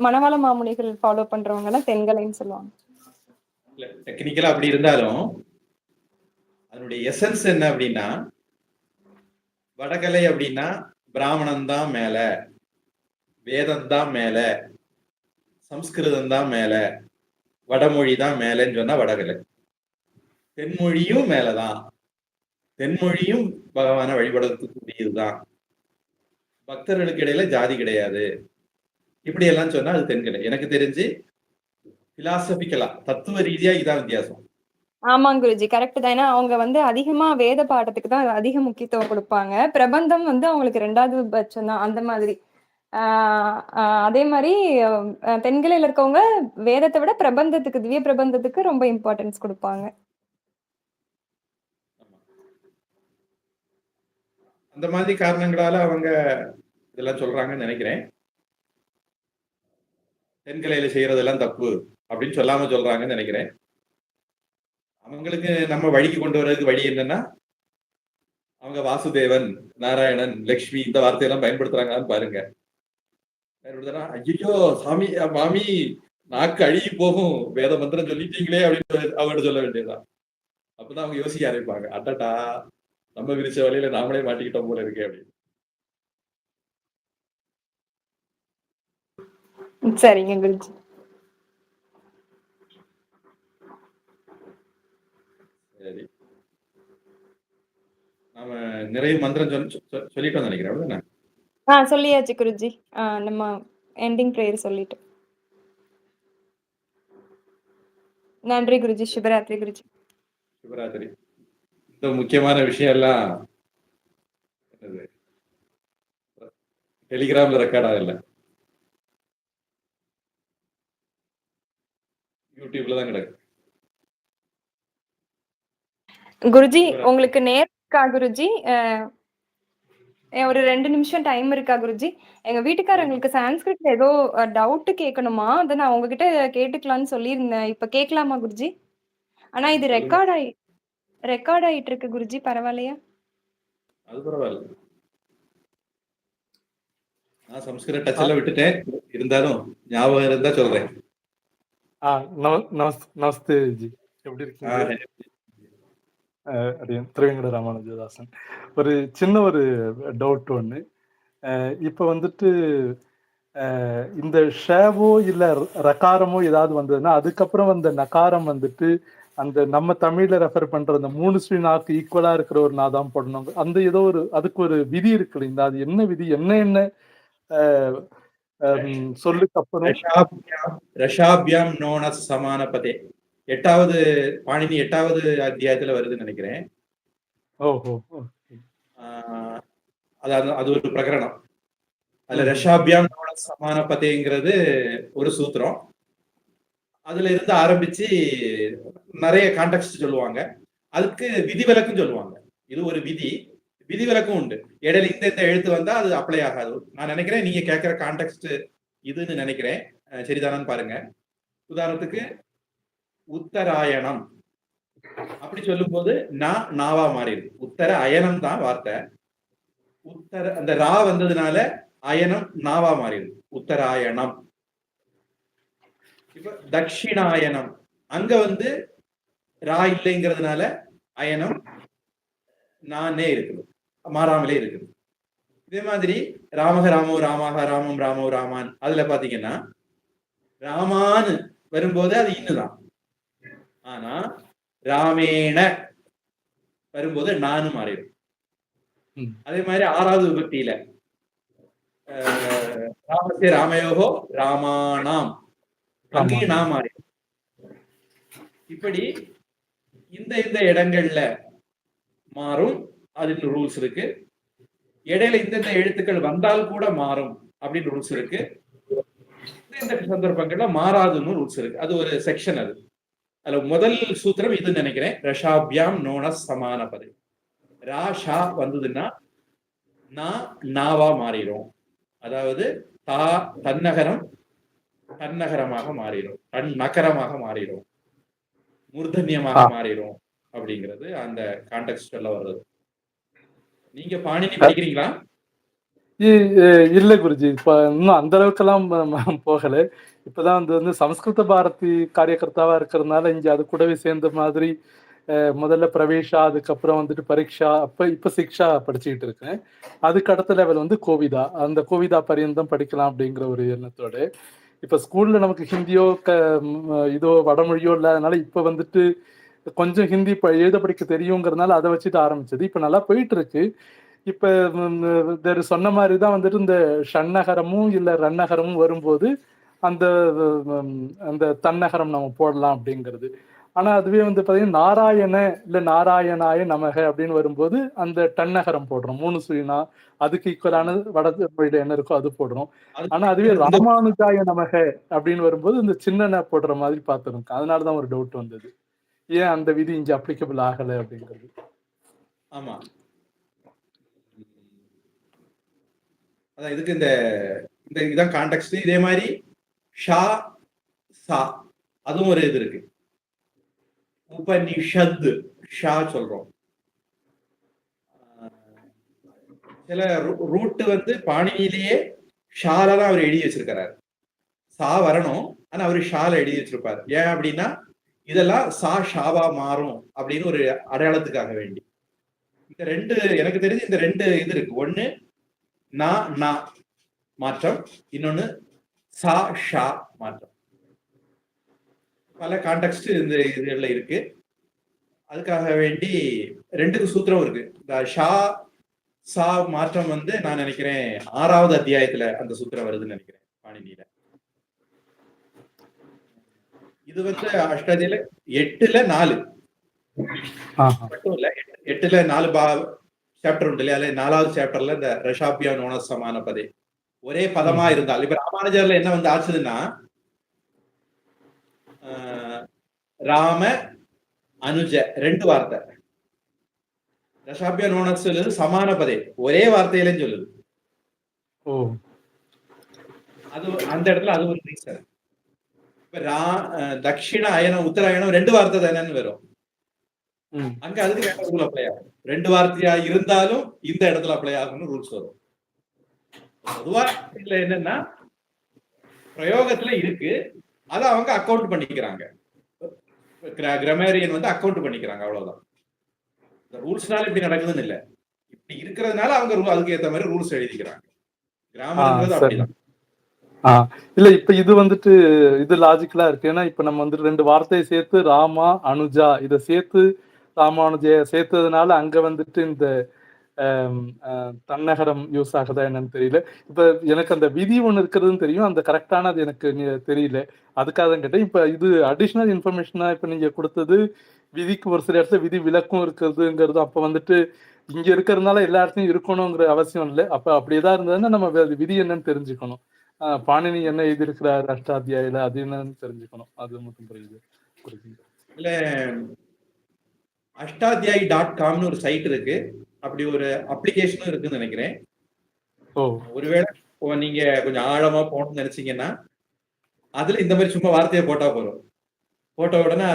மணவாள மாமுனிகள் ஃபாலோ பண்றவங்க எல்லாம் தென்கலைன்னு சொல்லுவாங்க. டெக்னிக்கலா அப்படி இருந்தாலும் அதனுடைய எசன்ஸ் என்ன அப்படின்னா, வடகலை அப்படின்னா பிராமணன் தான் மேல, வேதம் தான் மேல, சம்ஸ்கிருதம் தான் மேல, வடமொழி தான் மேலன்னு சொன்னா வடகலை. தென்மொழியும் மேலதான், தென்மொழியும் பகவான வழிபடக்கூடியதுதான், பக்தர்களுக்கு இடையில ஜாதி கிடையாது, இப்படி எல்லாம் சொன்னா அது தென்கலை. எனக்கு தெரிஞ்சு பிலாசபிக்கலா தத்துவ ரீதியா இதான் வித்தியாசம். ஆமாங்க குருஜி, கரெக்ட் தான். ஏன்னா அவங்க அதிகமா வேத பாடத்துக்கு தான் அதிக முக்கியத்துவம் கொடுப்பாங்க. பிரபந்தம் அவங்களுக்கு 2வது பட்சம் தான் அந்த மாதிரி. அதே மாதிரி தென்கலையில இருக்கவங்க வேதத்தை விட பிரபந்தத்துக்கு, திவ்ய பிரபந்தத்துக்கு ரொம்ப இம்பார்ட்டன்ஸ் கொடுப்பாங்க. அந்த மாதிரி காரணங்களால அவங்க இதெல்லாம் சொல்றாங்கன்னு நினைக்கிறேன். தென்கலையில செய்யறதெல்லாம் தப்பு அப்படின்னு சொல்லாம சொல்றாங்கன்னு நினைக்கிறேன். அவங்களுக்கு நம்ம வழிக்கு கொண்டு வர்றதுக்கு வழி என்னன்னா, அவங்க வாசுதேவன், நாராயணன், லக்ஷ்மி இந்த வார்த்தையெல்லாம் பயன்படுத்துறாங்கன்னு பாருங்க. ஐயோ சாமி மாமி நாக்கு அழுகி போகும், வேத மந்திரம் சொல்லிட்டீங்களே அப்படின்னு அவங்ககிட்ட சொல்ல வேண்டியதுதான். அப்பதான் அவங்க யோசிக்க ஆரம்பிப்பாங்க, அட்டட்டா நம்ம விரிச்ச வழியில நாமளே மாட்டிக்கிட்டோம் போல இருக்கு அப்படின்னு. சரிங்க குருஜி. சரி, நாம நிறைய மந்திரம் சொல்லிட்டோம் நினைக்கிறேன். அப்படிதானே? சொல்லியாச்சு குருஜி. நம்ம எண்டிங் பிரேயர் சொல்லிட்டு. நன்றி குருஜி. சிவராத்திரி குருஜி. சிவராத்திரி. இந்த முக்கியமான விஷயம் எல்லாம் டெலிகிராம்ல ரெக்கார்ட் ஆகல, யூடியூப்ல தான் கிடக்கு. குருஜி உங்களுக்கு நேரம் இருக்கா குருஜி? ஒரு 2 நிமிஷம் டைம் இருக்கா குருஜி? எங்க வீட்டுக்காரங்களுக்கு சான்ஸ்கிரிட்ல ஏதோ டவுட் கேட்கணுமா, அதை நான் உங்ககிட்ட கேட்டுக்கலாம்னு சொல்லியிருந்தேன். இப்ப கேட்கலாமா குருஜி? ஆனா இது ரெக்கார்ட் ஆயிட்டு இருக்கு குருஜி, பரவாயில்லையா? அது பரவாயில்ல, நான் சம்ஸ்கிருத டச்ல விட்டுட்டேன், இருந்தாலும் ஞாபகம் இருந்தா சொல்றேன். நமஸ்தே ஜி, எப்படி இருக்கீங்க? திருவேங்கட ராமானுஜதாசன். ஒரு சின்ன ஒரு டவுட் ஒன்று. இப்போ இந்த ஷேவோ இல்லை ரகாரமோ ஏதாவது வந்ததுன்னா அதுக்கப்புறம் அந்த நகாரம் அந்த நம்ம தமிழ்ல ரெஃபர் பண்ற அந்த 3 ஸ்ரீ நாக்கு ஈக்குவலா இருக்கிற ஒரு நாதான் போடணும். அந்த ஏதோ ஒரு அதுக்கு ஒரு விதி இருக்கு இல்லைங்களா? அது என்ன விதி? என்ன சொல்லுக்கு அப்புறம் ரஷாபியாம் நோன சமான பதே 8வது பாணினி 8வது அத்தியாயத்துல வருதுன்னு நினைக்கிறேன். ஓஹோ ஓகே. ஆஹ் அது ஒரு பிரகரணம். அதுல ம்ஹும். ரஷாபியாம் நோன சமான பதேங்கிறது ஒரு சூத்திரம். அதுல இருந்து ஆரம்பிச்சு நிறைய கான்டெக்ட் சொல்லுவாங்க. அதுக்கு விதிவிலக்கும் சொல்லுவாங்க. இது ஒரு விதிவிலக்கும் உண்டு. இடையில இந்த எழுத்து வந்தா அது அப்ளை ஆகாது. நான் நினைக்கிறேன் நீங்க கேட்கிற கான்டெக்ட் இதுன்னு நினைக்கிறேன். சரிதானு பாருங்க. உதாரணத்துக்கு உத்தராயணம் அப்படி சொல்லும் போது நாவா மாறிடுது. உத்தர அயனம் தான் வார்த்தை. அந்த ரா வந்ததுனால அயனம் நாவா மாறிடுது. உத்தராயணம். இப்ப தட்சிணாயனம் அங்க ரா இல்லைங்கிறதுனால அயனம் நானே இருக்குது, மாறாமலே இருக்குது. இதே மாதிரி ராமக ராமோ ராமாக ராமம் ராமோ ராமான் அதுல பாத்தீங்கன்னா ராமான்னு வரும்போது அது இன்னுதான். ஆனா ராமேண வரும்போது நானு மாறிடும். அதே மாதிரி 6வது விபக்தியில ராமசே ராமயோகோ ராமானாம் அங்கேயும் நான் மாறிடும். இப்படி இந்த இடங்கள்ல மாறும். அதுக்கு ரூல்ஸ் இருக்கு. இடையில இந்த எழுத்துக்கள் வந்தால் கூட மாறும் அப்படின்னு ரூல்ஸ் இருக்கு. இந்த சந்தர்ப்பங்கள்ல மாறாதுன்னு ரூல்ஸ் இருக்கு. அது ஒரு செக்ஷன். அதுல முதல் சூத்திரம் இது நினைக்கிறேன். ரஷாபியாம் நோன சமான பதே. ரா ஷா வந்ததுன்னா நாவா மாறிடும். அதாவது தன்னகரமாக மாறிடும், நகரமாக மாறிடும், மூர்தன்யமாக மாறிடும் அப்படிங்கிறது அந்த கான்டெக்ஸ்ட்ல வருது. நீங்க பாணினி படிக்கிறீங்களா? இல்ல குருஜி, இப்ப இன்னும் அந்த அளவுக்கு எல்லாம் போகல. இப்பதான் சமஸ்கிருத பாரதி காரியகர்த்தாவா இருக்கிறதுனால இங்க அது கூடவே சேர்ந்த மாதிரி முதல்ல பிரவேஷா, அதுக்கப்புறம் பரீட்சா, இப்ப சிக்ஷா படிச்சுக்கிட்டு இருக்கேன். அதுக்கு அடுத்த லெவல் கோவிதா. அந்த கோவிதா பரியந்தம் படிக்கலாம் அப்படிங்கிற ஒரு எண்ணத்தோட இப்ப ஸ்கூல்ல நமக்கு ஹிந்தியோ இதோ வடமொழியோ இல்லாதனால இப்ப கொஞ்சம் ஹிந்தி எழுத படிக்க தெரியுங்கிறதுனால அதை வச்சுட்டு ஆரம்பிச்சது. இப்ப நல்லா போயிட்டு இருக்கு. இப்ப சொன்ன மாதிரிதான் இந்த ஷண்ணகரமும் இல்ல ரன்னகரமும் வரும்போது அந்த அந்த தன்னகரம் நம்ம போடலாம் அப்படிங்கிறது. ஆனா அதுவே பாத்தீங்கன்னா நாராயண இல்ல நாராயணாய நமக அப்படின்னு வரும்போது அந்த டன்னகரம் போடுறோம். 3 சுழினா அதுக்கு ஈக்குவலான வட மொழியில என்ன இருக்கோ அது போடுறோம். ஆனா அதுவே ராமானுஜாய நமக அப்படின்னு வரும்போது இந்த சின்ன போடுற மாதிரி பார்த்துருக்கோம். அதனாலதான் ஒரு டவுட் வந்தது, ஏன் அந்த விதி இங்க அப்ளிகபிள் ஆகல அப்படிங்கிறது. ஆமா, அதான் இதுக்கு இதான் கான்டெக்ஸ்ட். இதே மாதிரி ஷா சா அதுவும் ஒரு இது இருக்கு. உபனிஷத் ஷா சொல்றோம். சில ரூட் பாணியிலேயே ஷால தான் அவர் எழுதி வச்சிருக்கிறாரு. சா வரணும், ஆனா அவரு ஷால எழுதி வச்சிருப்பாரு. ஏன் அப்படின்னா இதெல்லாம் சா ஷாவா மாறும் அப்படின்னு ஒரு அடையாளத்துக்காக வேண்டி. இந்த ரெண்டு எனக்கு தெரிஞ்சு இந்த ரெண்டு இது இருக்கு. ஒண்ணு நா மாற்றம், இன்னொன்னு சா ஷா மாற்றம். பல கான்டெக்ஸ்ட் இந்த இதுல இருக்கு. அதுக்காக வேண்டி ரெண்டுக்கு சூத்திரம் இருக்கு. இந்த ஷா சா மாற்றம் நான் நினைக்கிறேன் 6வது அத்தியாயத்துல அந்த சூத்திரம் வருதுன்னு நினைக்கிறேன் பாணினியில. இது அஷ்டாதியில 8ல 4 மட்டும் இல்ல, 8ல 4 சாப்டர் உண்டு இல்லையா? 4வது சாப்டர்ல இந்த ரஷாபியா நோன சமான பதே ஒரே பதமா இருந்தால், இப்ப ராமானுஜர்ல என்ன ஆச்சுதுன்னா ராம அனுஜ 2 வார்த்தை. ரஷாபியா நோன சொல்லுது சமான பதே ஒரே வார்த்தையில சொல்லுது. அது அந்த இடத்துல அது ஒரு ரீசன். இப்ப தட்சிண அயனம் உத்தராயணம் 2 வார்த்தை தானேன்னு வரும். அங்க அதுக்கு வேற ரூல் அப்ளை ஆகும். 2 வார்த்தையா இருந்தாலும் இந்த இடத்துல அப்ளை ஆகும்னு ரூல்ஸ் வரும். பொதுவா இதுல என்னன்னா பிரயோகத்துல இருக்கு, அதை அவங்க அக்கௌண்ட் பண்ணிக்கிறாங்க. கிராமரியன் அக்கௌண்ட் பண்ணிக்கிறாங்க, அவ்வளவுதான். ரூல்ஸ்னால இப்படி நடக்குதுன்னு இல்ல, இப்படி இருக்கிறதுனால அவங்க அதுக்கு ஏத்த மாதிரி ரூல்ஸ் எழுதிக்கிறாங்க. கிராமர்ங்கிறது அப்படிதான். இல்ல இப்ப இது இது லாஜிக்கலா இருக்கு. ஏன்னா இப்ப நம்ம 2 வார்த்தையை சேர்த்து ராமா அனுஜா இதை சேர்த்து ராமானுஜய சேர்த்ததுனால அங்க இந்த தன்னகரம் யூஸ் ஆகுதா என்னன்னு தெரியல. இப்ப எனக்கு அந்த விதி ஒண்ணு இருக்கிறதுன்னு தெரியும். அந்த கரெக்டானது எனக்கு தெரியல. அதுக்காக தான் கேட்டேன். இப்ப இது அடிஷனல் இன்ஃபர்மேஷனா இப்ப நீங்க குடுத்தது, விதிக்கு ஒரு சில இடத்துல விதி விலக்கும் இருக்கிறதுங்கிறது, அப்ப வந்துட்டு இங்க இருக்கிறதுனால எல்லா இடத்துலயும் இருக்கணுங்கிற அவசியம் இல்ல. அப்ப அப்படி ஏதா இருந்ததுன்னா நம்ம அது விதி என்னன்னு தெரிஞ்சுக்கணும். பாணினி என்ன எழுதியிருக்கிறார் அஷ்டாத்தியாயில, அது என்னன்னு தெரிஞ்சுக்கணும். அது மட்டும் புரியுது. இல்ல, ashtaadhyayi.comனு ஒரு சைட் இருக்கு. அப்படி ஒரு அப்ளிகேஷனும் இருக்குன்னு நினைக்கிறேன். ஒருவேளை நீங்க கொஞ்சம் ஆழமா போகணும்னு நினைச்சீங்கன்னா அதுல இந்த மாதிரி சும்மா வார்த்தையை போட்டா போதும். போட்ட உடனே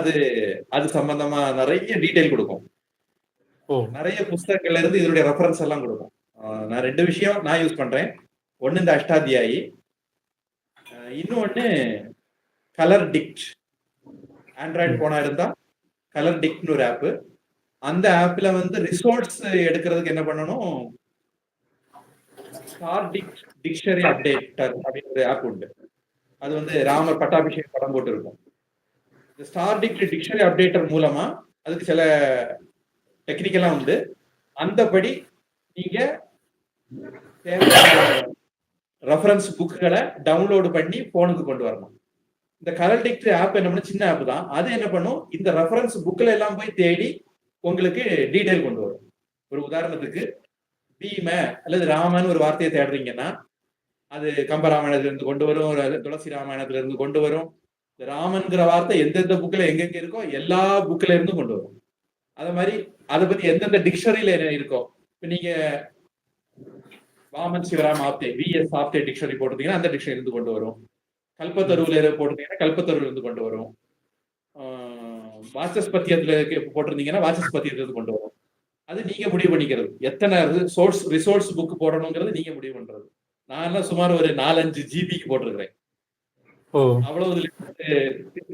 அது சம்பந்தமா நிறைய டீடைல் கொடுக்கும். நிறைய புஸ்தகங்கள்ல இருந்து இதனுடைய ரெஃபரன்ஸ் எல்லாம் கொடுக்கும். நான் 2 விஷயம் நான் யூஸ் பண்றேன். ஒண்ணு இந்த அஷ்டாத்தியாயி, இன்னொன்னு கலர் டிக்ட். ஆண்ட்ராய்டு போனா இருந்தா கலர் டிக்ட்னு ஒரு ஆப். அந்த ஆப்ல வந்து ரிசோர்ஸ் எடுக்கிறதுக்கு என்ன பண்ணணும், ஸ்டார் டிக்ஷனரி அப்டேட்டர் அப்படின்னு ஒரு ஆப் உண்டு. அது வந்து ராமர் பட்டாபிஷேக படம் போட்டு இருக்கும். இந்த ஸ்டார் டிக்ஷனரி அப்டேட்டர் மூலமா அதுக்கு சில டெக்னிக்கலா உண்டு. அந்தபடி நீங்க ரெஃபரன்ஸ் புக்குகளை டவுன்லோடு பண்ணி போனுக்கு கொண்டு வரணும். இந்த கலர் டிக்ட் ஆப் என்ன பண்ண, சின்ன ஆப் தான். அது என்ன பண்ணும், இந்த ரெஃபரன்ஸ் புக்ல எல்லாம் போய் தேடி உங்களுக்கு டீடைல் கொண்டு வரும். ஒரு உதாரணத்துக்கு பீம அல்லது ராமன் ஒரு வார்த்தையை தேடுறீங்கன்னா அது கம்பராமாயணத்துல இருந்து கொண்டு வரும், துளசி ராமாயணத்துல இருந்து கொண்டு வரும். ராமன்கிற வார்த்தை எந்தெந்த புக்ல எங்கெங்க இருக்கோ எல்லா புக்ல இருந்தும் கொண்டு வரும். அது மாதிரி அதை பத்தி எந்தெந்த டிக்ஷனரியில இருக்கோ, இப்ப நீங்க வாமன் சிவராம் ஆப்தே விஎஸ் ஆப்தே டிக்ஷனரி போட்டிருந்தீங்கன்னா அந்த டிக்ஷனரி இருந்து கொண்டு வரும். கல்பத்தருவுல போட்டிருந்தீங்கன்னா கல்பத்தருவுல இருந்து கொண்டு வரும். வாசஸ்பத்தியத்துல போட்டிருந்தீங்கன்னா வாசஸ்பத்தியத்துல இருந்து கொண்டு வரும். அது நீங்க முடிவு பண்ணிக்கிறது. எத்தனை ரிசோர்ஸ் புக் போடணுங்கிறது நீங்க முடிவு பண்றது. நான் எல்லாம் சுமார் ஒரு 4-5 ஜிபிக்கு போட்டிருக்கிறேன். அவ்வளவு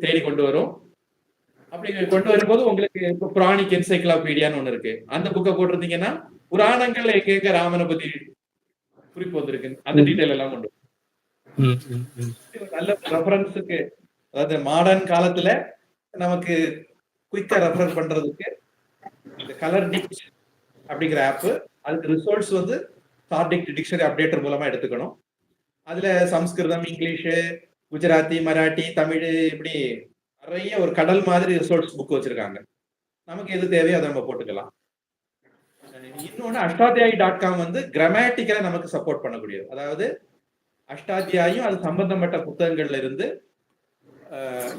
தேடி கொண்டு வரும். அப்படி கொண்டு வரும்போது உங்களுக்கு இப்போ புராணிக் என்சைக்ளோபீடியான்னு ஒண்ணு இருக்கு. அந்த புக்கை போட்டிருந்தீங்கன்னா புராணங்கள்ல எங்க ராமனை பத்தி குறிப்பு வந்திருக்கு, அந்த டீடைல் எல்லாம் கொண்டு வரும். நல்ல ரெஃபரன்ஸுக்கு, அதாவது மாடர்ன் காலத்துல நமக்கு குயிக்கா ரெஃபர் பண்றதுக்கு இந்த கலர் டிக்ட் அப்படிங்கிற ஆப், அதுக்கு ரிசோர்ஸ் வந்து ஸ்டார் டிக்ஷனரி அப்டேட்டர் மூலமா எடுத்துக்கணும். அதுல சம்ஸ்கிருதம், இங்கிலீஷு, குஜராத்தி, மராட்டி, தமிழ், இப்படி நிறைய ஒரு கடல் மாதிரி ரிசோர்ஸ் புக் வச்சிருக்காங்க. நமக்கு எது தேவையோ அதை நம்ம போட்டுக்கலாம். இன்னொன்னு ashtaadhyayi.com வந்து கிராமட்டிக்கலா நமக்கு சப்போர்ட் பண்ணக்கூடியது. அதாவது அஷ்டாத்தியாயும் அது சம்பந்தப்பட்ட புத்தகங்கள்ல இருந்து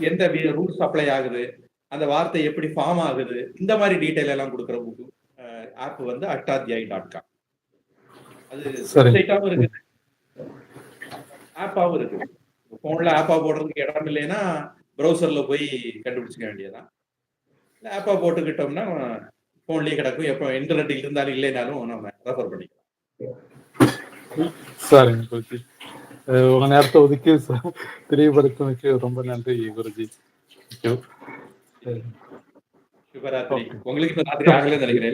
எந்த ரூல்ஸ் அப்ளை ஆகுது, அந்த வார்த்தை எப்படி ஃபார்ம் ஆகுது, இந்த மாதிரி டீடைல் எல்லாம் கொடுக்குற புக் ஆப் வந்து ashtaadhyayi.com. அது வெப்சைட்டாவும் இருக்குது, ஆப்பாவும் இருக்கு. போன்ல ஆப்பா போடுறதுக்கு இடம் இல்லைன்னா ப்ரௌசர்ல போய் கண்டுபிடிச்சிக்க வேண்டியதான். ஆப்பா போட்டுக்கிட்டோம்னா போன்லயே கிடக்கும். எப்போ இன்டர்நெட் இருந்தாலும் இல்லைனாலும் நம்ம ரெஃபர் பண்ணிக்கலாம். சரிங்க குருஜி, உங்க நேரத்தை ஒதுக்கி தெளிவுபடுத்தினதுக்கு ரொம்ப நன்றி குருஜி. சிவராத்திரி உங்களுக்கு ராத்திரி ஆகலன்னு நினைக்கிறேன்.